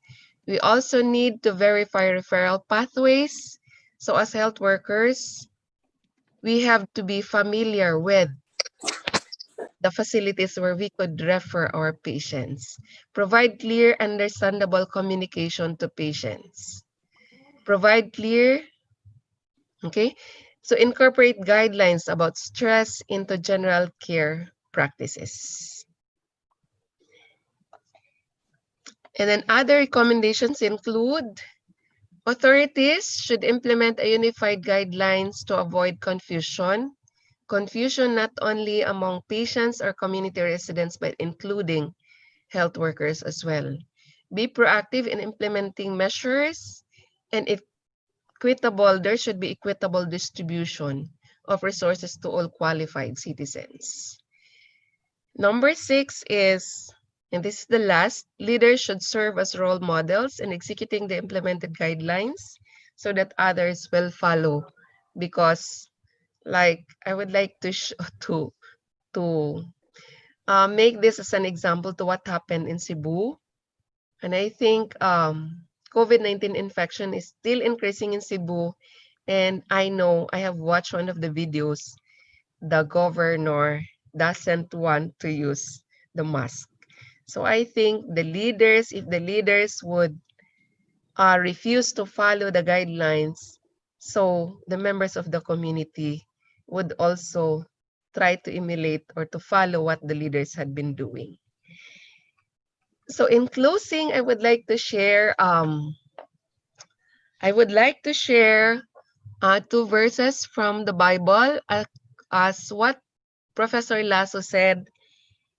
We also need to verify referral pathways. So as health workers, we have to be familiar with the facilities where we could refer our patients. Provide clear, understandable communication to patients. Provide clear, okay? So incorporate guidelines about stress into general care practices. And then other recommendations include authorities should implement a unified guidelines to avoid confusion. Confusion not only among patients or community residents, but including health workers as well. Be proactive in implementing measures and equitable, there should be equitable distribution of resources to all qualified citizens. Number 6 is, and this is the last, leaders should serve as role models in executing the implemented guidelines so that others will follow. Because like I would like to make this as an example to what happened in Cebu. And I think COVID-19 infection is still increasing in Cebu. And I know I have watched one of the videos, the governor doesn't want to use the mask. So I think the leaders, if the leaders would refuse to follow the guidelines, so the members of the community would also try to emulate or to follow what the leaders had been doing. So in closing, I would like to share two verses from the Bible, as what Professor Lazo said.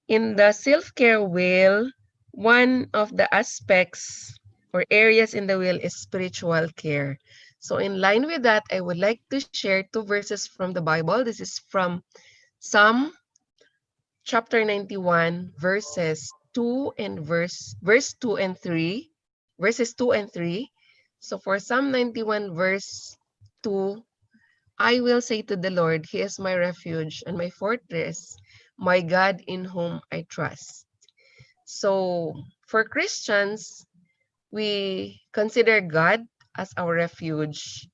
In the self-care wheel, one of the aspects or areas in the wheel is spiritual care. So in line with that, I would like to share two verses from the Bible. This is from Psalm chapter 91, verses 2 and verse 2 and 3, verses 2 and 3. So for Psalm 91, verse 2, I will say to the Lord, He is my refuge and my fortress, my God in whom I trust. So for Christians, we consider God as our refuge.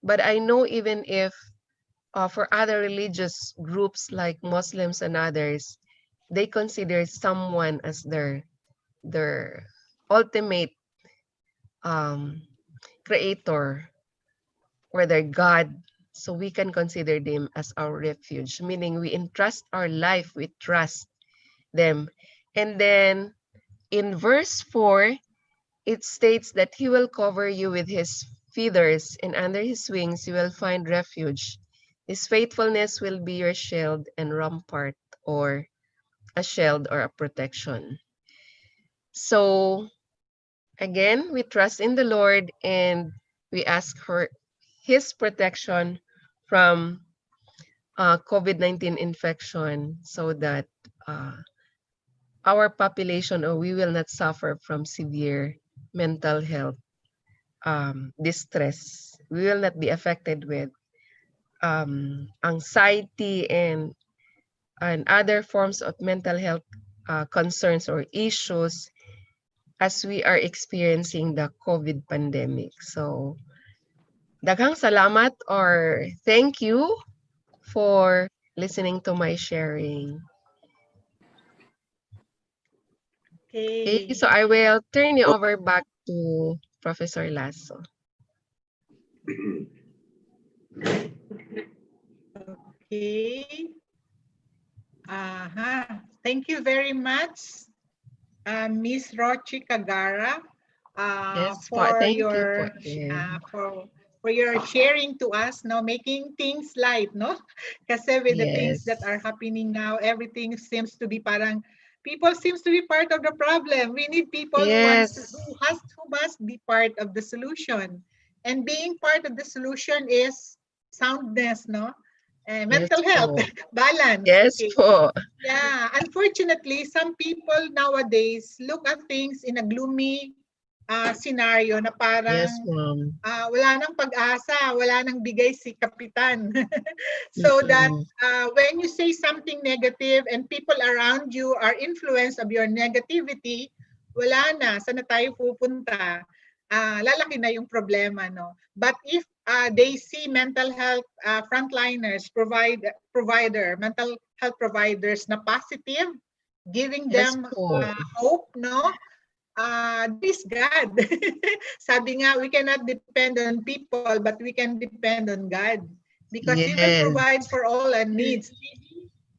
But I know even if for other religious groups like Muslims and others, they consider someone as their ultimate creator or their God. So we can consider them as our refuge, meaning we entrust our life, we trust them. And then in verse 4, it states that He will cover you with His feathers, and under His wings you will find refuge. His faithfulness will be your shield and rampart, or a shield or a protection. So again, we trust in the Lord and we ask for His protection from COVID-19 infection so that our population, or we will not suffer from severe mental health distress. We will not be affected with anxiety and other forms of mental health concerns or issues as we are experiencing the COVID pandemic. So, daghang salamat or thank you for listening to my sharing. Okay, so I will turn you over back to Professor Lazo. Okay. Thank you very much, Miss Rochie Cagara, Yes, for thank your you for your sharing to us, no, making things light, no? Kasi with the things that Yes. are happening now, everything seems to be parang people seems to be part of the problem. We need people who must be part of the solution. And being part of the solution is soundness, no? Yes Mental health, po. balance. Yes Okay. po. Yeah, unfortunately, some people nowadays look at things in a gloomy scenario na Yes, parang ma'am. wala nang pag-asa, wala nang bigay si Kapitan. So that when you say something negative and people around you are influenced of your negativity, wala na, saan na tayo pupunta? Lalaki na yung problema, no? But if they see mental health frontliners, mental health providers na positive, giving Yes them po. hope, no? This God. Sabi nga, we cannot depend on people, but we can depend on God. Because He will Yes. provide for all our needs.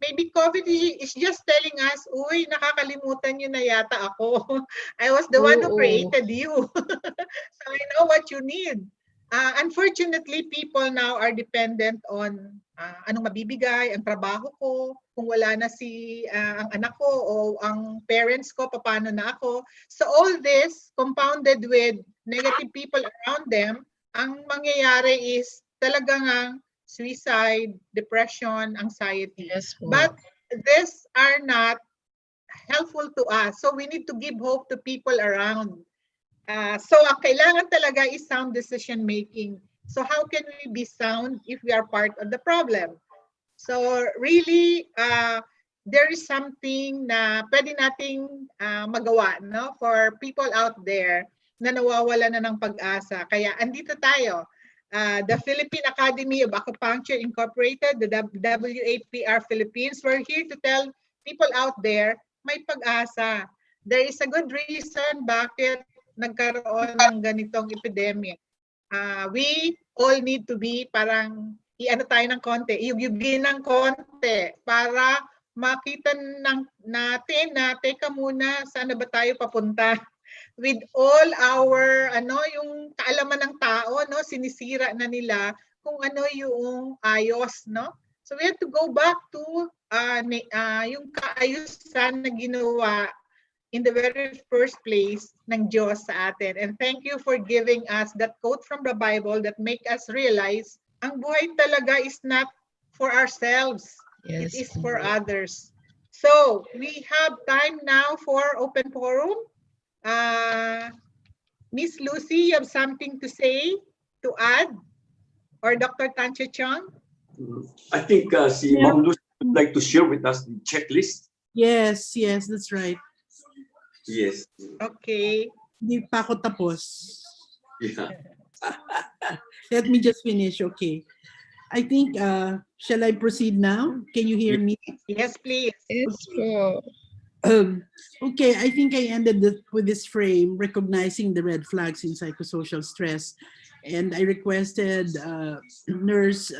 Maybe COVID is just telling us, uy, nakakalimutan nyo na yata ako. I was the one who Oo. created you. So I know what you need. Unfortunately, people now are dependent on anong mabibigay, ang trabaho ko, kung wala na ang anak ko o ang parents ko, paano na ako. So all this compounded with negative people around them, ang mangyayari is talagang suicide, depression, anxiety. Yes po. But these are not helpful to us. So we need to give hope to people around. So ang kailangan talaga is sound decision making. So how can we be sound if we are part of the problem? So really, there is something na pwede nating magawa, no, for people out there na nawawala na ng pag-asa. Kaya andito tayo. The Philippine Academy of Acupuncture Incorporated, the WAPR Philippines, we're here to tell people out there may pag-asa. There is a good reason bakit nagkaroon ng ganitong epidemic. We all need to be parang iano tayo ng konti, iyugin ng konti para makita natin na teka muna, saan na ba tayo papunta? With all our yung kaalaman ng tao, no, sinisira na nila kung ano yung ayos, no? So we have to go back to yung kaayusan na ginawa in the very first place ng Diyos sa atin. And thank you for giving us that quote from the Bible that make us realize ang buhay talaga is not for ourselves. Yes. It is for others. So we have time now for open forum. Miss Lucy, you have something to say, to add? Or Dr. Tancho Chong? I think si Ma'am Lucy would like to share with us the checklist. Yes, that's right. Yes. Okay. Hindi pa ako tapos. Yeah. Let me just finish, okay. I think, shall I proceed now? Can you hear me? Yes, please. Yes po. Okay, I think I ended with this frame, recognizing the red flags in psychosocial stress. And I requested Nurse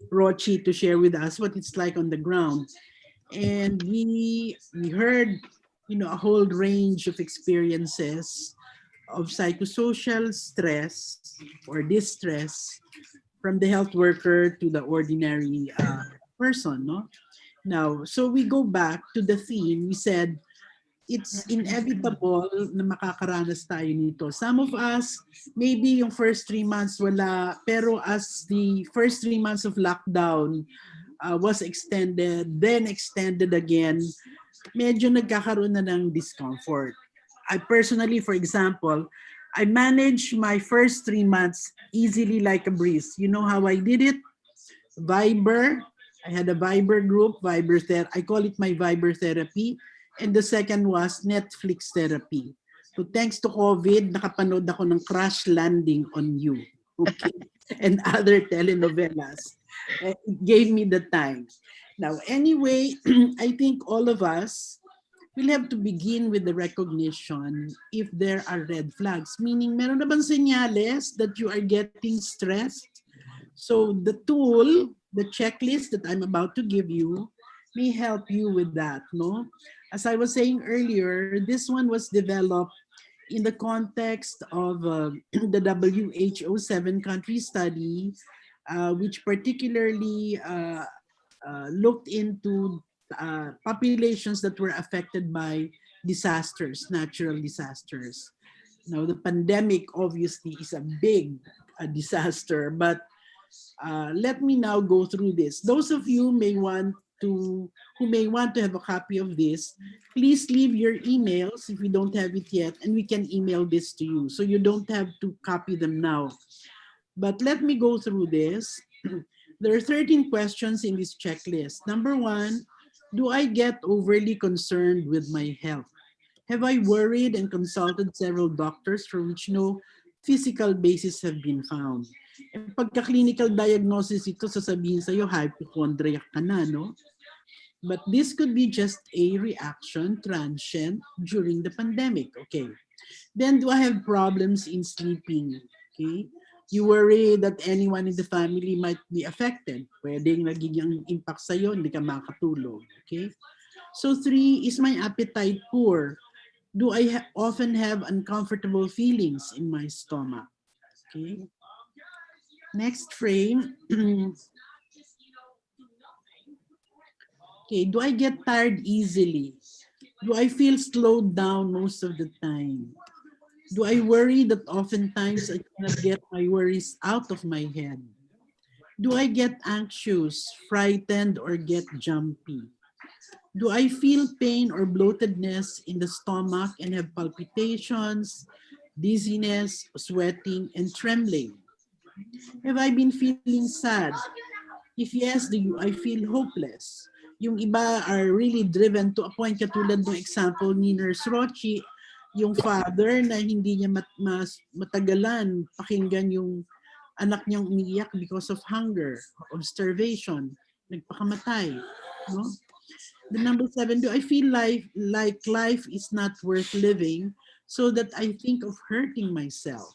Rochie to share with us what it's like on the ground. And we heard, a whole range of experiences of psychosocial stress or distress from the health worker to the ordinary person, no? Now, so we go back to the theme. We said, it's inevitable na makakaranas tayo nito. Some of us, maybe yung first 3 months wala, pero as the first 3 months of lockdown was extended, then extended again, medyo nagkakaroon na ng discomfort. I personally, for example, I managed my first 3 months easily like a breeze. You know how I did it? Viber. I had a Viber group, I call it my Viber therapy. And the second was Netflix therapy. So thanks to COVID, nakapanood ako ng Crash Landing on You. Okay. And other telenovelas. It gave me the time. Now, anyway, I think all of us will have to begin with the recognition if there are red flags. Meaning, meron na bang senyales that you are getting stressed? So the tool, the checklist that I'm about to give you may help you with that, no? As I was saying earlier, this one was developed in the context of the WHO 7-country study, which particularly looked into populations that were affected by disasters, natural disasters. Now, the pandemic obviously is a big disaster, but Let me now go through this. Those of you who may want to have a copy of this, please leave your emails if you don't have it yet, and we can email this to you. So you don't have to copy them now. But let me go through this. There are 13 questions in this checklist. Number 1, do I get overly concerned with my health? Have I worried and consulted several doctors for which no physical basis have been found? E pagka-clinical diagnosis ito, sasabihin sa'yo, hypochondriac ka na, no? But this could be just a reaction transient during the pandemic, okay? Then do I have problems in sleeping, okay? You worry that anyone in the family might be affected. Pwedeng nagiging impact sa'yo, hindi ka makatulog, okay? So 3, is my appetite poor? Do I often have uncomfortable feelings in my stomach? Okay. Next frame. Okay, do I get tired easily? Do I feel slowed down most of the time? Do I worry that oftentimes I cannot get my worries out of my head? Do I get anxious, frightened, or get jumpy? Do I feel pain or bloatedness in the stomach and have palpitations, dizziness, sweating, and trembling? Have I been feeling sad? If yes, I feel hopeless? Yung iba are really driven to a point, katulad ng example ni Nurse Rochie, yung father na hindi niya matagalan pakinggan yung anak niyang umiiyak because of hunger, of starvation, nagpakamatay, no? The number 7, do I feel like life is not worth living so that I think of hurting myself?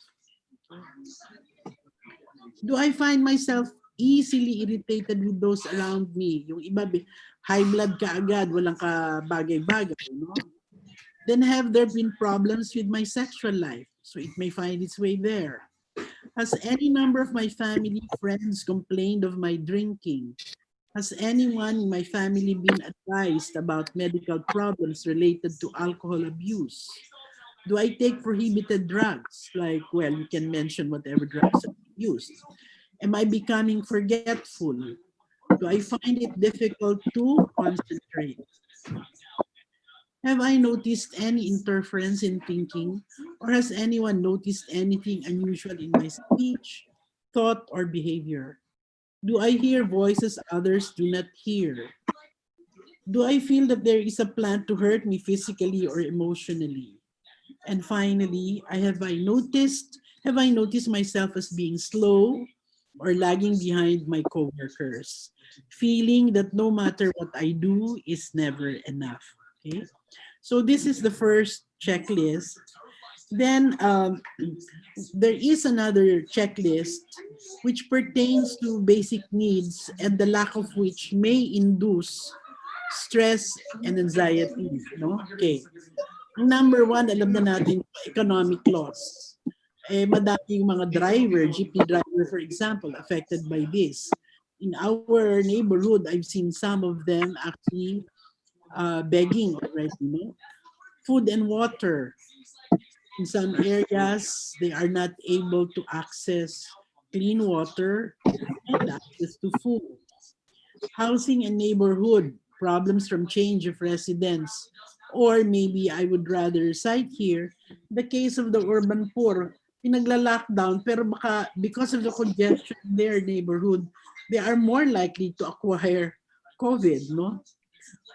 Do I find myself easily irritated with those around me? Yung iba, high blood ka agad, walang ka bagay-bagay, no? Then have there been problems with my sexual life? So it may find its way there. Has any member of my family, friends complained of my drinking? Has anyone in my family been advised about medical problems related to alcohol abuse? Do I take prohibited drugs? Like, well, you can mention whatever drugs are used. Am I becoming forgetful? Do I find it difficult to concentrate? Have I noticed any interference in thinking, or has anyone noticed anything unusual in my speech, thought, or behavior? Do I hear voices others do not hear? Do I feel that there is a plan to hurt me physically or emotionally? And finally, have I noticed myself as being slow or lagging behind my coworkers, feeling that no matter what I do is never enough? Okay, so this is the first checklist. Then there is another checklist which pertains to basic needs and the lack of which may induce stress and anxiety. No? Okay. Number 1, alam na natin, economic loss. Madami yung mga driver, jeepney driver for example, affected by this. In our neighborhood, I've seen some of them actually begging already. No? Food and water. In some areas, they are not able to access clean water and access to food. Housing and neighborhood, problems from change of residence. Or maybe I would rather cite here the case of the urban poor. Pinagla-lockdown, pero baka because of the congestion in their neighborhood, they are more likely to acquire COVID, no?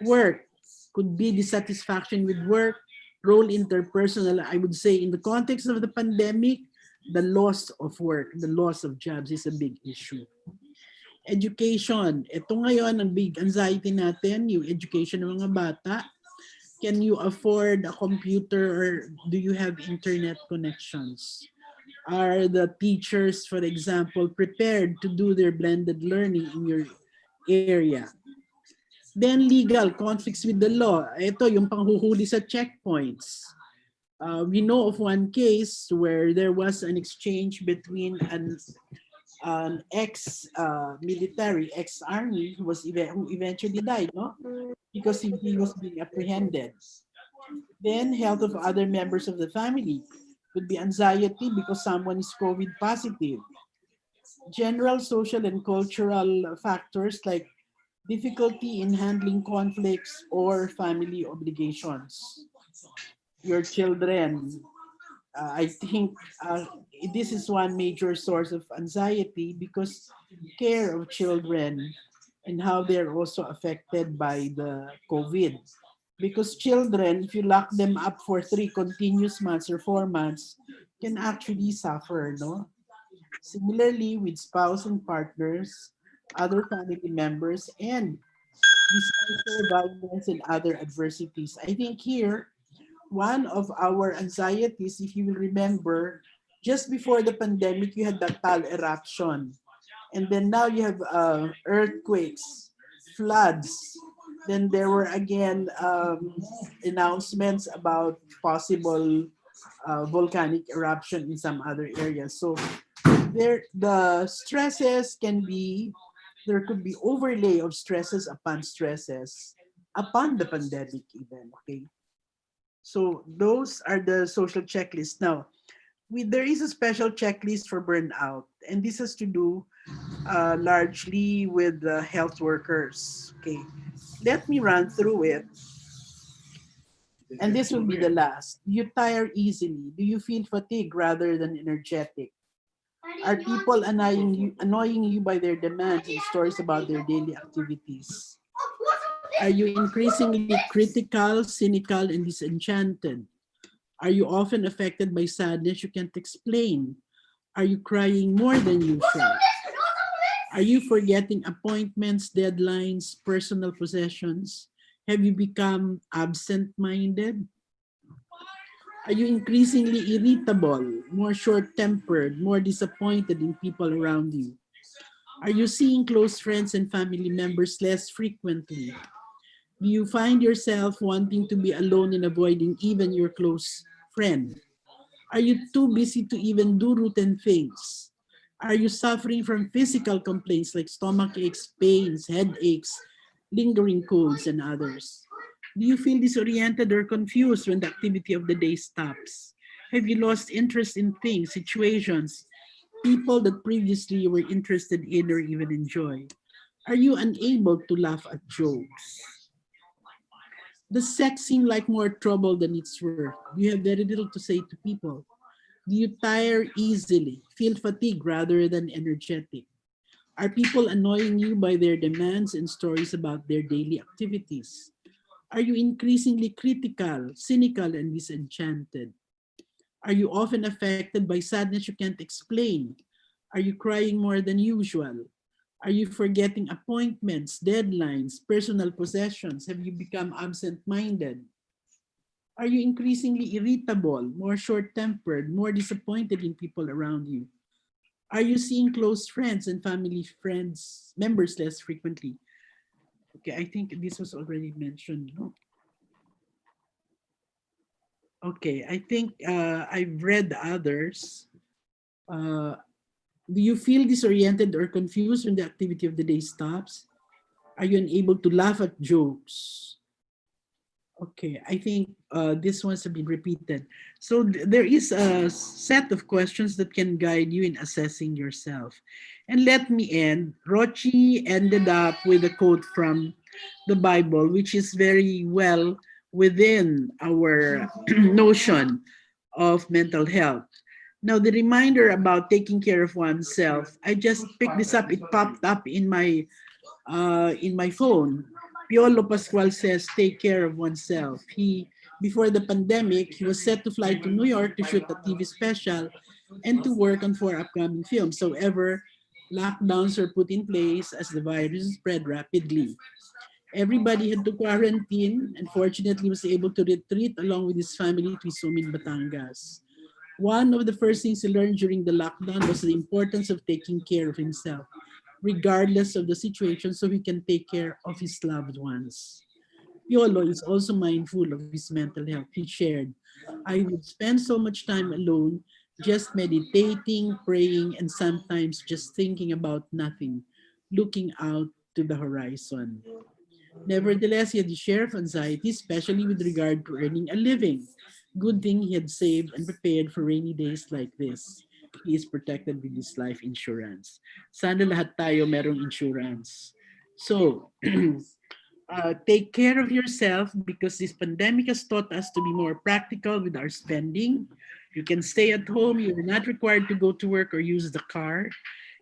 Work could be dissatisfaction with work, role interpersonal. I would say in the context of the pandemic, the loss of work, the loss of jobs is a big issue. Education. Ito ngayon ang big anxiety natin, yung education ng mga bata. Can you afford a computer or do you have internet connections? Are the teachers, for example, prepared to do their blended learning in your area? Then legal, conflicts with the law. Ito yung panghuhuli sa checkpoints. We know of one case where there was an exchange between an ex-military, ex-army who eventually died, no? Because he was being apprehended. Then health of other members of the family. Could be anxiety because someone is COVID positive. general social and cultural factors like difficulty in handling conflicts or family obligations. Your children, I think this is one major source of anxiety because care of children and how they're also affected by the COVID. Because children, if you lock them up for 3 continuous months or 4 months, can actually suffer, no? Similarly, with spouse and partners, other family members, and disaster, violence, and other adversities. I think here, one of our anxieties, if you will remember, just before the pandemic, you had the Tal eruption. And then now you have earthquakes, floods. Then there were again announcements about possible volcanic eruption in some other areas. So the stresses can be, there could be overlay of stresses upon the pandemic even, okay? So those are the social checklists. Now, there is a special checklist for burnout, and this has to do largely with the health workers. Okay, let me run through it, and this will be the last. Do you tire easily? Do you feel fatigue rather than energetic? Are people annoying you by their demands and stories about their daily activities? Are you increasingly critical, cynical, and disenchanted? Are you often affected by sadness you can't explain? Are you crying more than usual? Are you forgetting appointments, deadlines, personal possessions? Have you become absent-minded? Are you increasingly irritable, more short-tempered, more disappointed in people around you? Are you seeing close friends and family members less frequently? Do you find yourself wanting to be alone and avoiding even your close friend? Are you too busy to even do routine things? Are you suffering from physical complaints like stomach aches, pains, headaches, lingering colds, and others? Do you feel disoriented or confused when the activity of the day stops? Have you lost interest in things, situations, people that previously you were interested in or even enjoy? Are you unable to laugh at jokes? Does sex seem like more trouble than it's worth? Do you have very little to say to people? Do you tire easily, feel fatigue rather than energetic? Are people annoying you by their demands and stories about their daily activities? Are you increasingly critical, cynical, and disenchanted? Are you often affected by sadness you can't explain? Are you crying more than usual? Are you forgetting appointments, deadlines, personal possessions? Have you become absent-minded? Are you increasingly irritable, more short-tempered, more disappointed in people around you? Are you seeing close friends and family members less frequently? Okay, I think this was already mentioned. No? Okay, I think I've read others. Do you feel disoriented or confused when the activity of the day stops? Are you unable to laugh at jokes? Okay, I think these ones have been repeated. So there is a set of questions that can guide you in assessing yourself. And let me end. Rochie ended up with a quote from the Bible, which is very well within our notion of mental health. Now, the reminder about taking care of oneself, I just picked this up. It popped up in my phone. Piolo Pascual says, take care of oneself. Before the pandemic, he was set to fly to New York to shoot a TV special and to work on 4 upcoming films. However, lockdowns were put in place as the virus spread rapidly. Everybody had to quarantine and fortunately was able to retreat along with his family to Sumin, Batangas. One of the first things he learned during the lockdown was the importance of taking care of himself, regardless of the situation, so he can take care of his loved ones. Piolo is also mindful of his mental health. He shared, I would spend so much time alone, just meditating, praying, and sometimes just thinking about nothing, looking out to the horizon. Nevertheless, he had a share of anxiety, especially with regard to earning a living. Good thing he had saved and prepared for rainy days like this. he is protected with his life insurance. Sana lahat tayo merong insurance. So, take care of yourself because this pandemic has taught us to be more practical with our spending. You can stay at home. You're not required to go to work or use the car.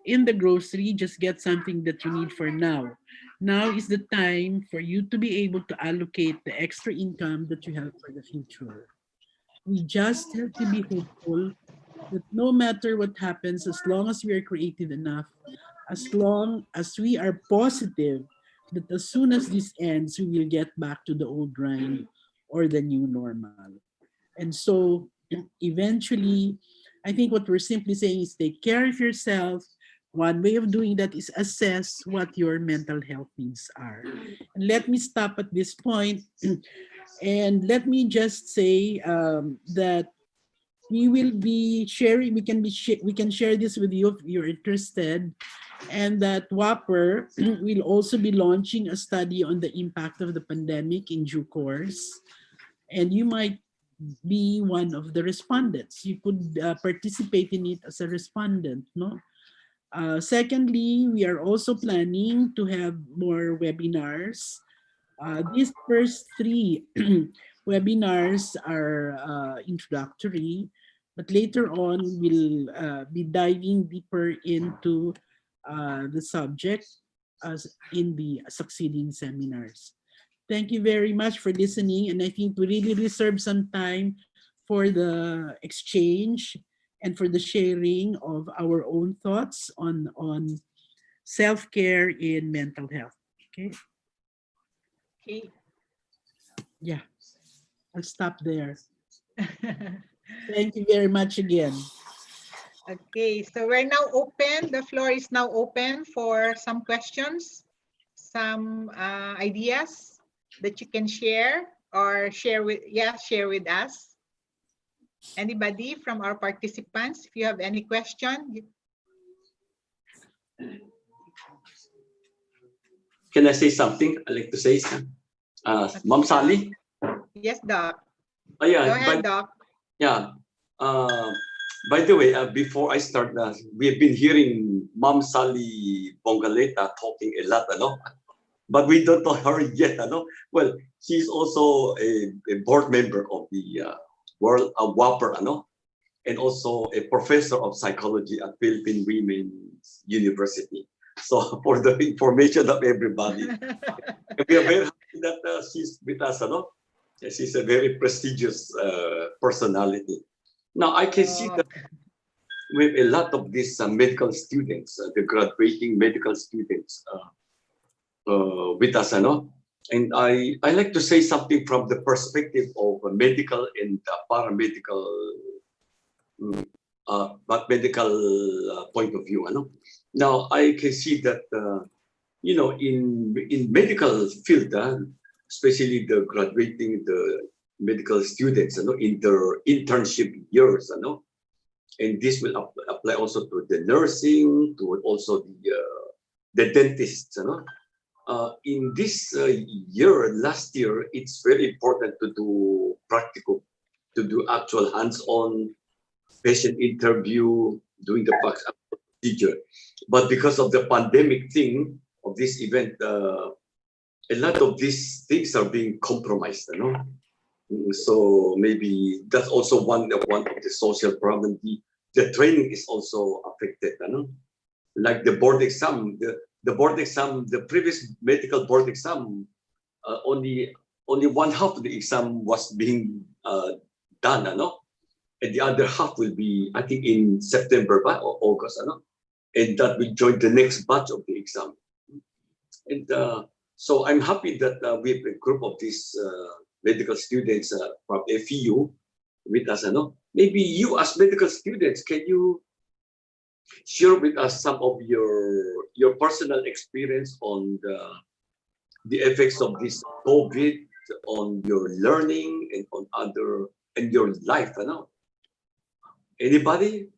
In the grocery, just get something that you need for now. Now is the time for you to be able to allocate the extra income that you have for the future. We just have to be hopeful that no matter what happens, as long as we are creative enough, as long as we are positive, that as soon as this ends, we will get back to the old grind or the new normal. And so eventually, I think what we're simply saying is take care of yourself. One way of doing that is assess what your mental health needs are. And let me stop at this point and let me just say that we will be sharing, we can share this with you if you're interested, and that Wapr will also be launching a study on the impact of the pandemic in due course. And you might be one of the respondents. You could participate in it as a respondent, no? Secondly, we are also planning to have more webinars. These first three webinars are introductory, but later on we'll be diving deeper into the subject as in the succeeding seminars. Thank you very much for listening, and I think we really reserve some time for the exchange and for the sharing of our own thoughts on self-care in mental health. Okay. Okay. Yeah, I'll stop there. Thank you very much again. Okay, so we're now open. The floor is now open for some questions, some ideas that you can share or share with us. Anybody from our participants, if you have any question. Can I say something? I'd like to say something. Ma'am Sally? Yes, Doc. Oh, yeah, Go ahead, Doc. Yeah. By the way, before I start, we've been hearing Ma'am Sally Bongaleta talking a lot, but we don't know her yet. Well, she's also a board member of the World Wapr, and also a professor of psychology at Philippine Women's University. So for the information of everybody, we are very happy that she's with us. She's a very prestigious personality. Now I can see that with a lot of these medical students, the graduating medical students with us, and I like to say something from the perspective of a medical and paramedical, but medical point of view. Now I can see that in medical field, especially the graduating the medical students, in their internship years, and this will apply also to the nursing, to also the dentists, in this last year, it's very important to do practical, to do actual hands-on patient interview, doing the procedure. But because of the pandemic thing of this event, a lot of these things are being compromised, So maybe that's also one of the social problem. The training is also affected, like the board exam. The board exam, the previous medical board exam, only one half of the exam was being done, and the other half will be, I think, in September or August, and that will join the next batch of the exam. And so I'm happy that we have a group of these medical students from FEU with us. Maybe you as medical students, can you share with us some of your personal experience on the effects of this COVID on your learning and on and your life? Anybody?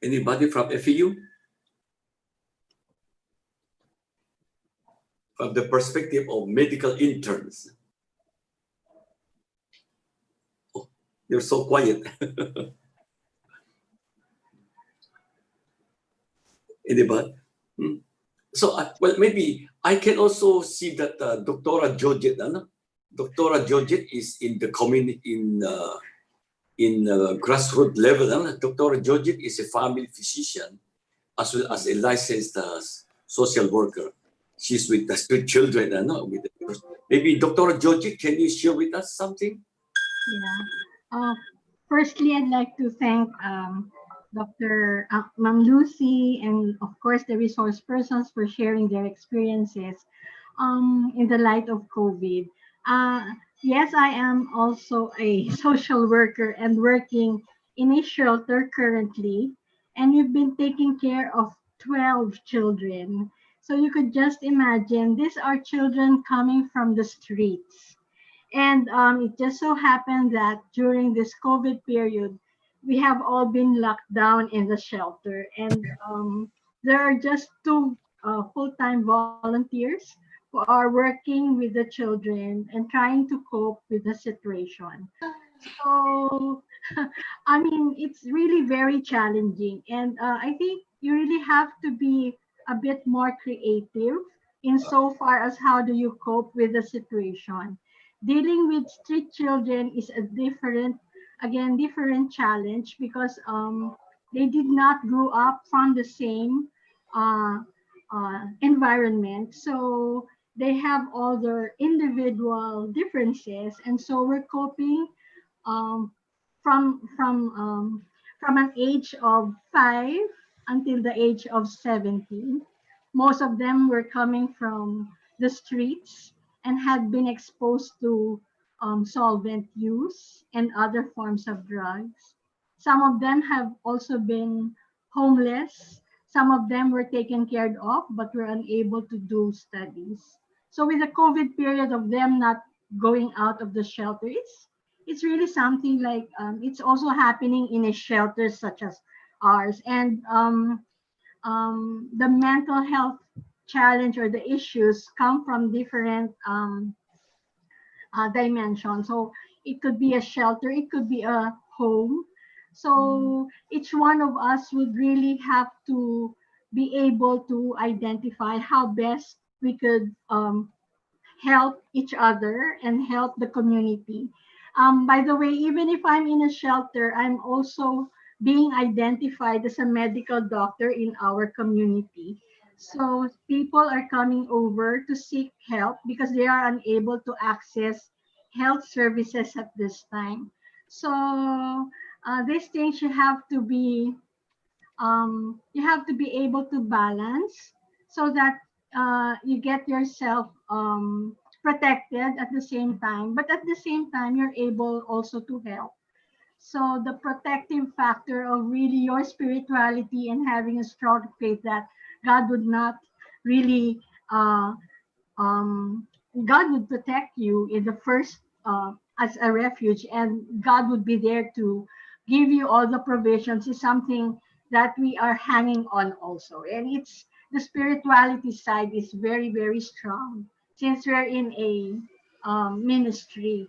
Anybody from FEU? From the perspective of medical interns. They're so quiet. Anybody? So, well, maybe I can also see that Dr. Jojit, Dr. Jojit is in the community in grassroots level. Dr. Jojit is a family physician as well as a licensed social worker. She's with the street children. Maybe Dr. Jojit, can you share with us something? Yeah. Firstly, I'd like to thank Dr. Ma'am Lucy and of course the resource persons for sharing their experiences in the light of COVID. Yes, I am also a social worker and working in a shelter currently, and we've been taking care of 12 children. So you could just imagine, these are children coming from the streets. And it just so happened that during this COVID period, we have all been locked down in the shelter. And there are just two full-time volunteers who are working with the children and trying to cope with the situation. So, I mean, it's really very challenging. And I think you really have to be a bit more creative in so far as how do you cope with the situation. Dealing with street children is a different challenge because they did not grow up from the same uh, environment. So they have all their individual differences. And so we're coping um, from from um, from an age of 5 until the age of 17. Most of them were coming from the streets and had been exposed to solvent use and other forms of drugs. Some of them have also been homeless. Some of them were taken care of but were unable to do studies. So with the COVID period of them not going out of the shelter, it's really something like it's also happening in a shelter such as ours. And the mental health challenge or the issues come from different dimensions. So it could be a shelter, it could be a home. So each one of us would really have to be able to identify how best we could help each other and help the community. By the way, even if I'm in a shelter, I'm also being identified as a medical doctor in our community. So people are coming over to seek help because they are unable to access health services at this time. So these things you have to be able to balance so that you get yourself protected at the same time, but at the same time you're able also to help. So the protective factor of really your spirituality and having a strong faith that God would not really um, God would protect you in the first as a refuge, and God would be there to give you all the provisions is something that we are hanging on also. And it's the spirituality side is very, very strong since we're in a ministry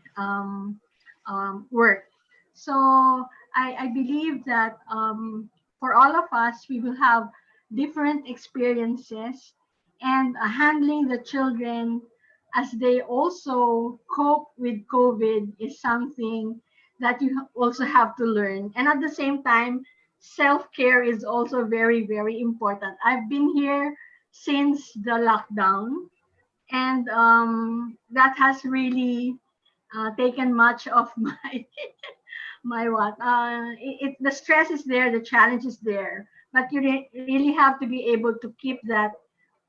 work. So I believe that for all of us, we will have different experiences and handling the children as they also cope with COVID is something that you also have to learn. And at the same time, self-care is also very, very important. I've been here since the lockdown, and that has really taken much of my the stress is there, the challenge is there, but you really have to be able to keep that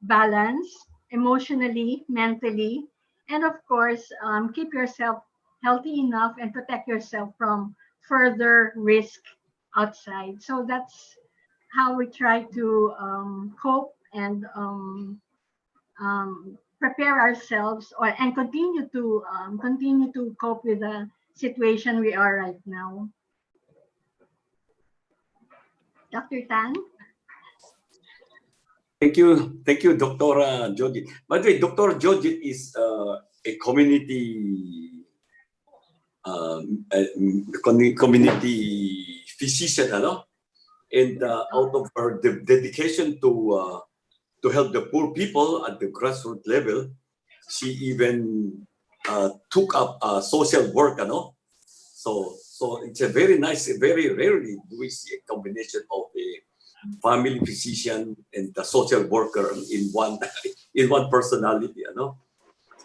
balance emotionally, mentally, and of course, keep yourself healthy enough and protect yourself from further risk outside. So that's how we try to cope and prepare ourselves and continue to cope with the situation we are right now. Dr. Tan? Thank you, Dr. Jojit. By the way, Dr. Jojit is a community community physician, ano? And out of her dedication to help the poor people at the grassroots level, she even took up social work, ano? So it's a very nice, very rarely do we see a combination of a family physician and the social worker in one personality, you know.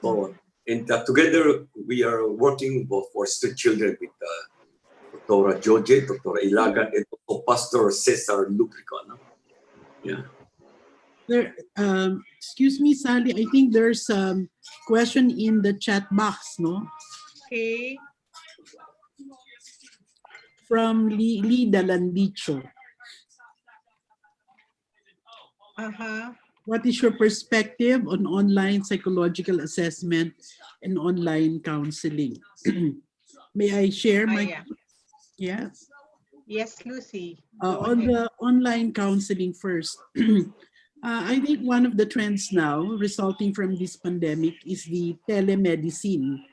So and together we are working both for street children with Dr. Joje, Dr. Ilagan, and also Pastor Cesar Lubrico. No? Yeah. There, excuse me, Sally. I think there's a question in the chat box, no? Okay. From Lee Dalandicho. What is your perspective on online psychological assessment and online counseling? May I share my? Yeah. Yes. Yes, Lucy. On the online counseling first. I think one of the trends now resulting from this pandemic is the telemedicine,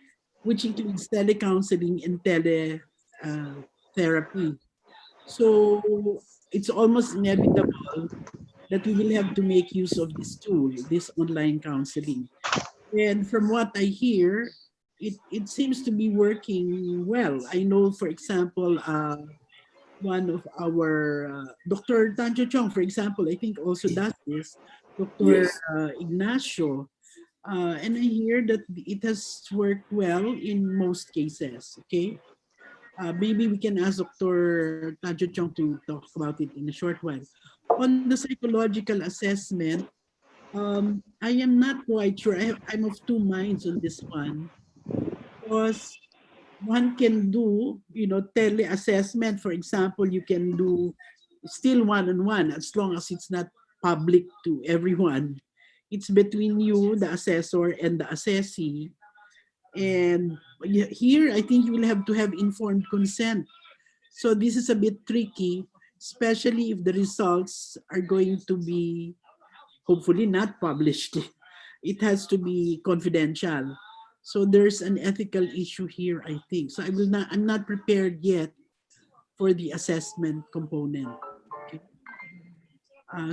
which includes telecounseling and therapy. So it's almost inevitable that we will have to make use of this tool, this online counseling. And from what I hear, it seems to be working well. I know, for example, one of our, Dr. Tanjo Chong, for example, I think also does this, Dr. Yes. Ignacio. And I hear that it has worked well in most cases, okay? Maybe we can ask Dr. Tanjo Chong to talk about it in a short while. On the psychological assessment, I am not quite sure. I'm of two minds on this one, because one can do, tele-assessment. For example, you can do still one-on-one as long as it's not public to everyone. It's between you, the assessor, and the assessee. And here, I think you will have to have informed consent. So this is a bit tricky, especially if the results are going to be hopefully not published. It has to be confidential. So there's an ethical issue here, I think. So I'm not prepared yet for the assessment component. Okay.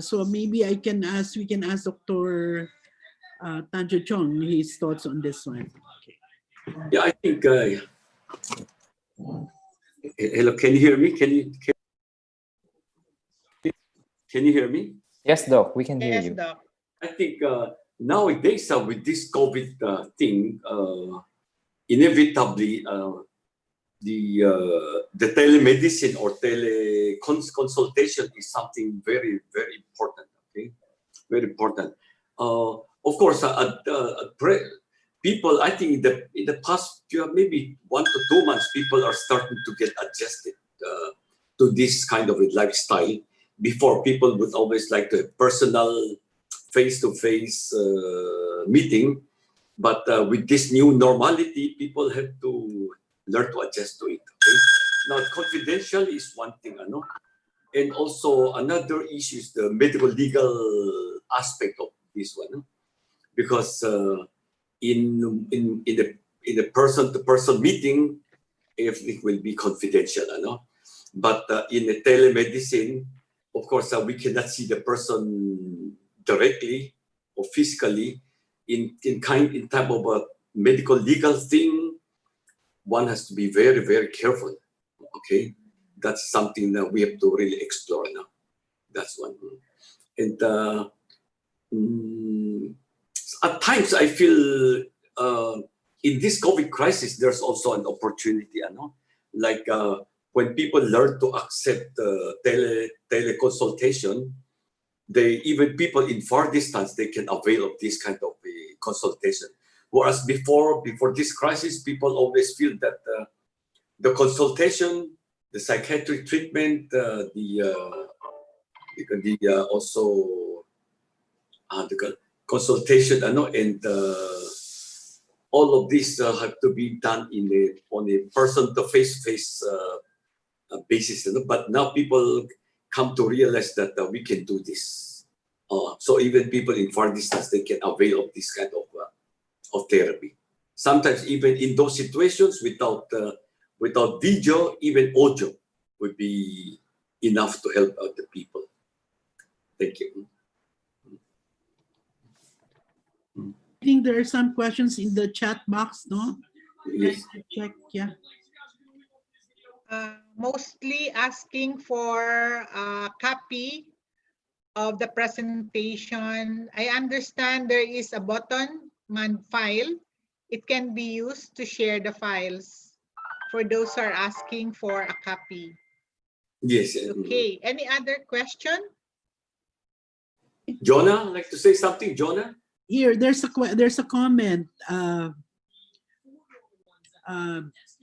So maybe we can ask Dr. Tanjo Chong his thoughts on this one. Okay. Yeah, I think. Hello, can you hear me? Can you hear me? Yes, Doc, we can hear you. Doc. I think nowadays with this COVID thing, inevitably the telemedicine or teleconsultation is something very, very important. Okay, very important. Of course, people, I think in the past maybe 1 to 2 months, people are starting to get adjusted to this kind of a lifestyle. Before, people would always like to have personal face-to-face meeting. But with this new normality, people have to learn to adjust to it. Okay? Now, confidential is one thing, and also another issue is the medical legal aspect of this one, because in the person-to-person meeting, everything will be confidential, but in the telemedicine, of course, we cannot see the person directly or physically. In type of a medical legal thing, one has to be very, very careful. Okay, that's something that we have to really explore now. That's one. And at times, I feel in this COVID crisis, there's also an opportunity. Like when people learn to accept teleconsultation, even people in far distance, they can avail of this kind of consultation. Whereas before this crisis, people always feel that the consultation, the psychiatric treatment, also the consultation, and all of this have to be done on a person-to-face-to-face basis. But now people come to realize that we can do this. So even people in far distance, they can avail of this kind of therapy. Sometimes even in those situations without video, even audio would be enough to help out the people. Thank you. I think there are some questions in the chat box, no? Yes. Check, yeah. Mostly asking for a copy of the presentation. I understand there is a button, file. It can be used to share the files for those who are asking for a copy. Yes. Okay, any other question? Jonah, like to say something, Jonah? Here, there's a comment.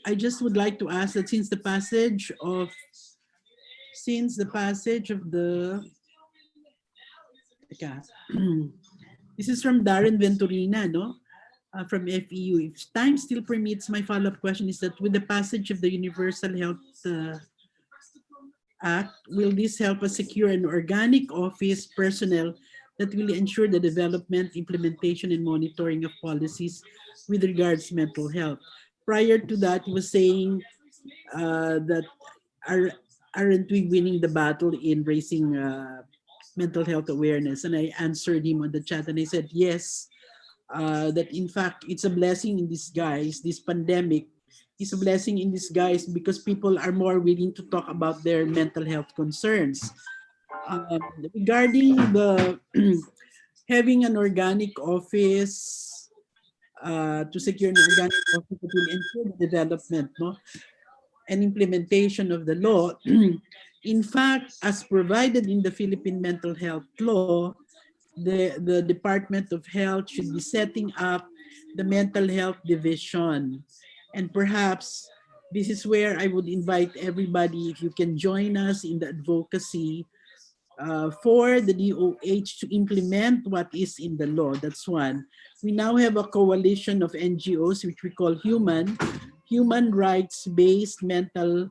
I just would like to ask that since the passage of the this is from Darren Venturina, no? From FEU. If time still permits, my follow-up question is that with the passage of the Universal Health Act, will this help us secure an organic office personnel that will ensure the development, implementation, and monitoring of policies with regards to mental health? Prior to that, he was saying that aren't we winning the battle in raising mental health awareness? And I answered him on the chat and I said, yes, that in fact, it's a blessing in disguise. This pandemic is a blessing in disguise because people are more willing to talk about their mental health concerns. Regarding the having an organic office, to secure an organic office that will ensure the development, no, and implementation of the law. In fact, as provided in the Philippine Mental Health Law, the Department of Health should be setting up the Mental Health Division. And perhaps this is where I would invite everybody, if you can join us in the advocacy for the DOH to implement what is in the law. That's one. We now have a coalition of NGOs, which we call Human Rights-Based Mental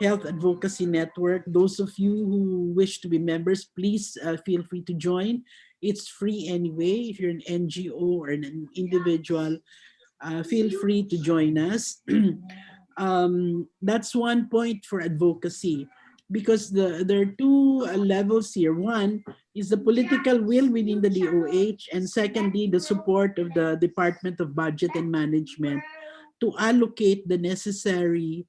Health Advocacy Network. Those of you who wish to be members, please feel free to join. It's free anyway. If you're an NGO or an individual, feel free to join us. That's one point for advocacy, because there are two levels here. One is the political will within the DOH, and secondly, the support of the Department of Budget and Management to allocate the necessary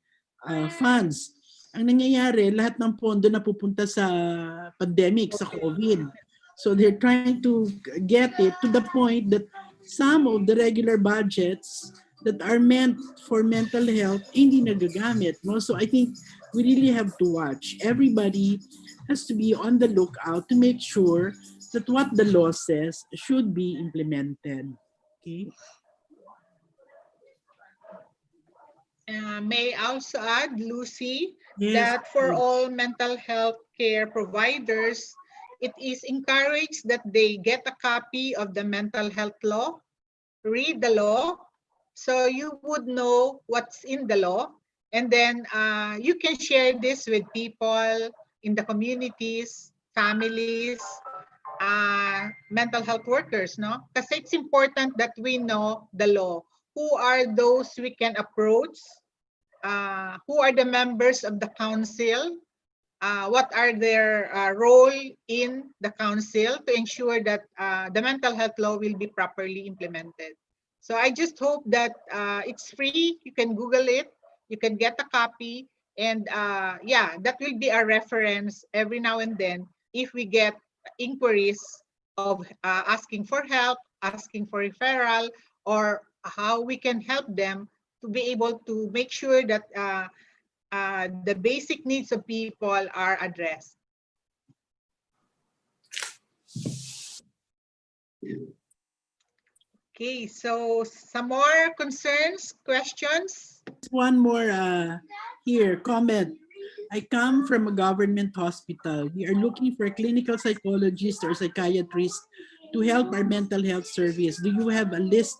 funds. Ang nangyayari, lahat ng pondo na pupunta sa pandemic, sa COVID. So they're trying to get it to the point that some of the regular budgets that are meant for mental health hindi nagagamit. No? So I think we really have to watch. Everybody has to be on the lookout to make sure that what the law says should be implemented. Okay. May I also add, Lucy, Yes, that for please. all mental health care providers, it is encouraged that they get a copy of the mental health law, read the law, so you would know what's in the law, and then you can share this with people in the communities, families, mental health workers, no? Because it's important that we know the law. Who are those we can approach? Who are the members of the council? What are their role in the council to ensure that the mental health law will be properly implemented? So I just hope that it's free. You can Google it. You can get a copy. And yeah, that will be a reference every now and then if we get inquiries of asking for help, asking for referral, or how we can help them to be able to make sure that the basic needs of people are addressed. Okay, so some more concerns, questions? One more here, comment. I come from a government hospital. We are looking for a clinical psychologist or psychiatrist to help our mental health service. Do you have a list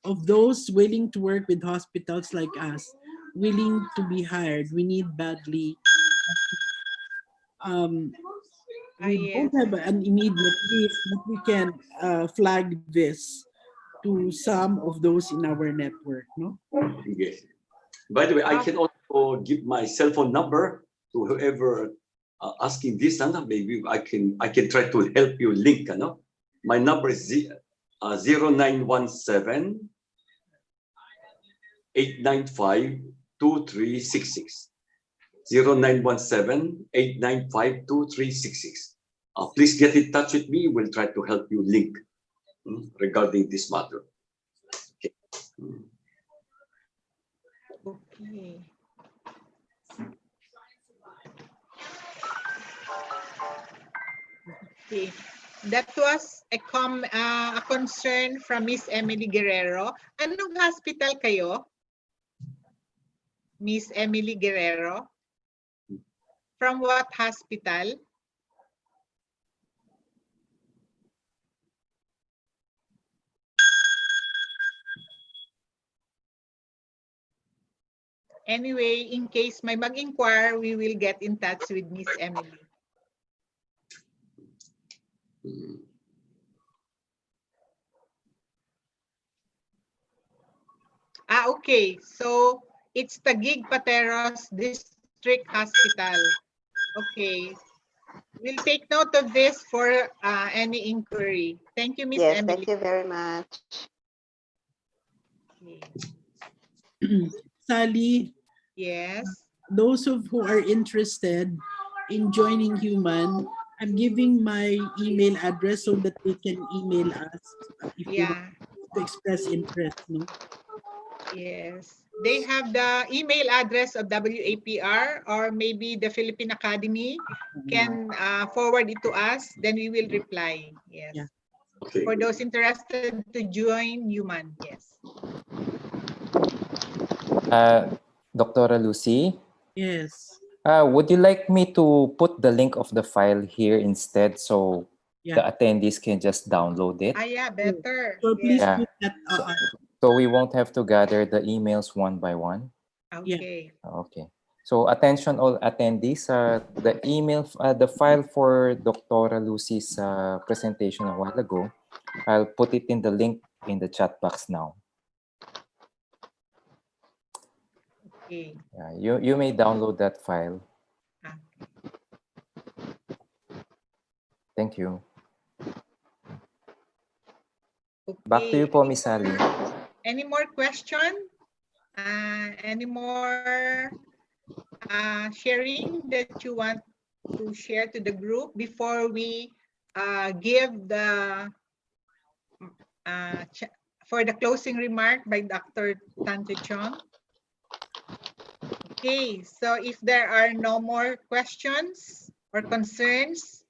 of those willing to work with hospitals like us, willing to be hired? We need badly. We don't have an immediate list, but we can flag this to some of those in our network, no? Yes. By the way, I can also give my cell phone number to whoever asking this, and maybe I can try to help you link. No? My number is 0917 895 2366. 0917 895 2366. Please get in touch with me. We'll try to help you link regarding this matter. Okay. Okay. Okay. That was a concern from Miss Emily Guerrero. Anong hospital kayo? Miss Emily Guerrero? From what hospital? Anyway, in case may mag-inquire, we will get in touch with Miss Emily. Okay. So it's Taguig Pateros District Hospital. Okay. We'll take note of this for any inquiry. Thank you, Miss Yes, Emily. thank you very much. Okay. Sally, Yes. those who are interested in joining Human, I'm giving my email address so that they can email us if they want to express interest. No? Yes. They have the email address of WAPR, or maybe the Philippine Academy can forward it to us, then we will reply. Yes. Yeah. Okay. For those interested to join Human, yes. Dr. Lucy? Yes. Would you like me to put the link of the file here instead so the attendees can just download it? Yeah, better. So please Yeah. put that. So we won't have to gather the emails one by one? Okay. Okay. So attention all attendees, the email, the file for Dr. Lucy's presentation a while ago, I'll put it in the link in the chat box now. Okay. You may download that file. Thank you. Back to you po, Miss Sally. Any more question? Any more sharing that you want to share to the group before we give the for the closing remark by Dr. Tancho Chong? Okay, so if there are no more questions or concerns,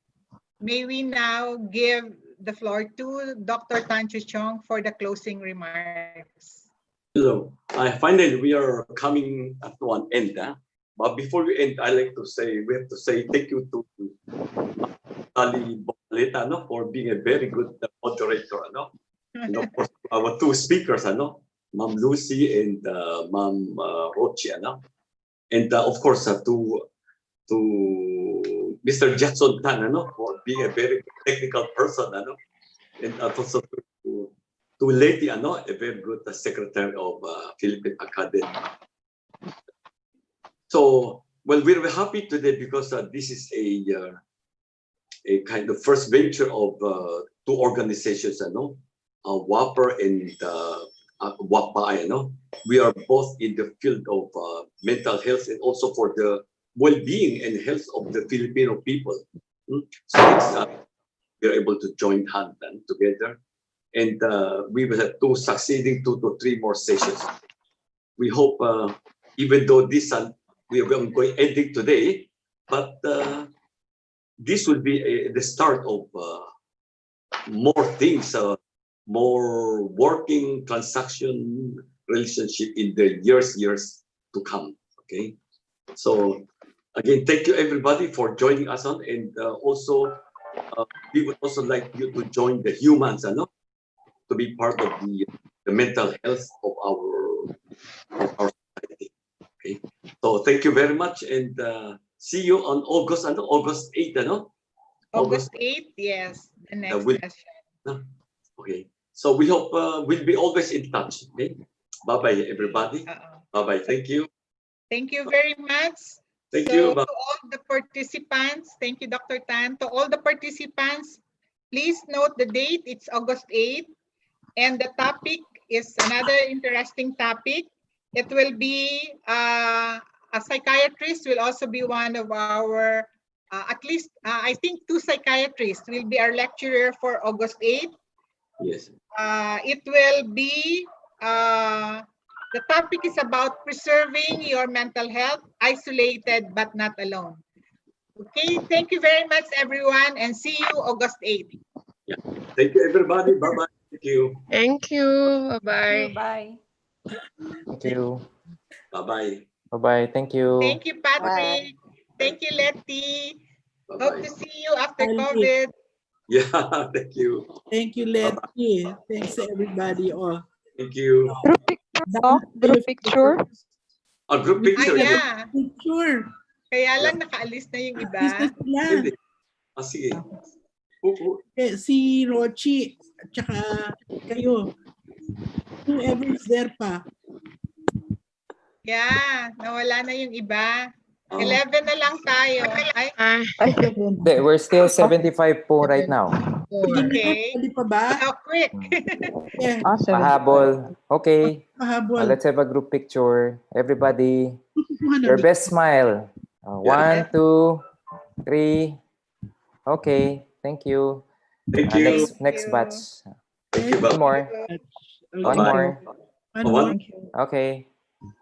may we now give the floor to Dr. Tancho Chong for the closing remarks. Hello. Finally, we are coming at one end. But before we end, I like to say, we have to say thank you to Ali Boleta for being a very good moderator. And of course, our two speakers, Ma'am Lucy and Ma'am Rochie. And of course, to Mr. Jackson Tan for being a very technical person. And also to Leticia, a very good secretary of Philippine Academy. So, well, we're happy today because this is a kind of first venture of two organizations, Wapr and Wapr Paai. We are both in the field of mental health and also for the well-being and health of the Filipino people. So we're able to join hands together. And we will have succeeding 2 to 3 more sessions. We hope, even though this we are going ending today, but this will be the start of more things, more working transaction relationship in the years to come. Okay, so again, thank you everybody for joining us on, and also we would also like you to join the humans, to be part of the mental health of our society. Okay, so thank you very much, and see you on August 8th, August 8th, yes, the next session. Okay, So we hope we'll be always in touch. Okay. Bye-bye, everybody. Bye-bye. Thank you. Thank you very much. Thank So you. to all the participants, thank you, Dr. Tan. To all the participants, please note the date. It's August 8th. And the topic is another interesting topic. It will be a psychiatrist will also be one of our, at least I think 2 psychiatrists will be our lecturer for August 8th. Yes. It will be, the topic is about preserving your mental health, isolated but not alone. Okay, thank you very much, everyone, and see you August 8th. Yeah. Thank you, everybody. Bye-bye. Thank you. Thank you. Bye-bye. Bye. Thank you. Bye-bye. Bye-bye. Thank you. Thank you, Patrick. Thank you, Letty. Hope to see you after Bye. COVID. Yeah, thank you. Thank you, Letty. Thanks everybody. Oh, Thank you. Group picture, Doc. Group picture. A group picture. Yeah. Picture. Kaya lang nakaalis na yung iba. Alis na sila. Hindi. Sige. Si Rochie at saka kayo. Whoever's there pa. Yeah, nawala na yung iba. 11 na lang tayo. Ay, Hindi, we're still 75 po right now. okay. Pwede pa ba? How quick? Yeah. Pahabol. Okay. Pahabol. Let's have a group picture. Everybody, your best smile. 1, 2, 3. Okay. Thank you. Thank you. Next batch. Thank you. One more. One more. One more. Okay.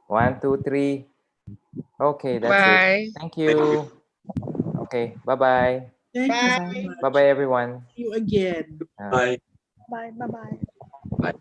1, 2, 3. Okay, that's Bye. it. Thank you. Okay. Bye-bye. Thank you so Bye. much. Bye-bye, everyone. See you again. Bye. Bye. Bye-bye. Bye.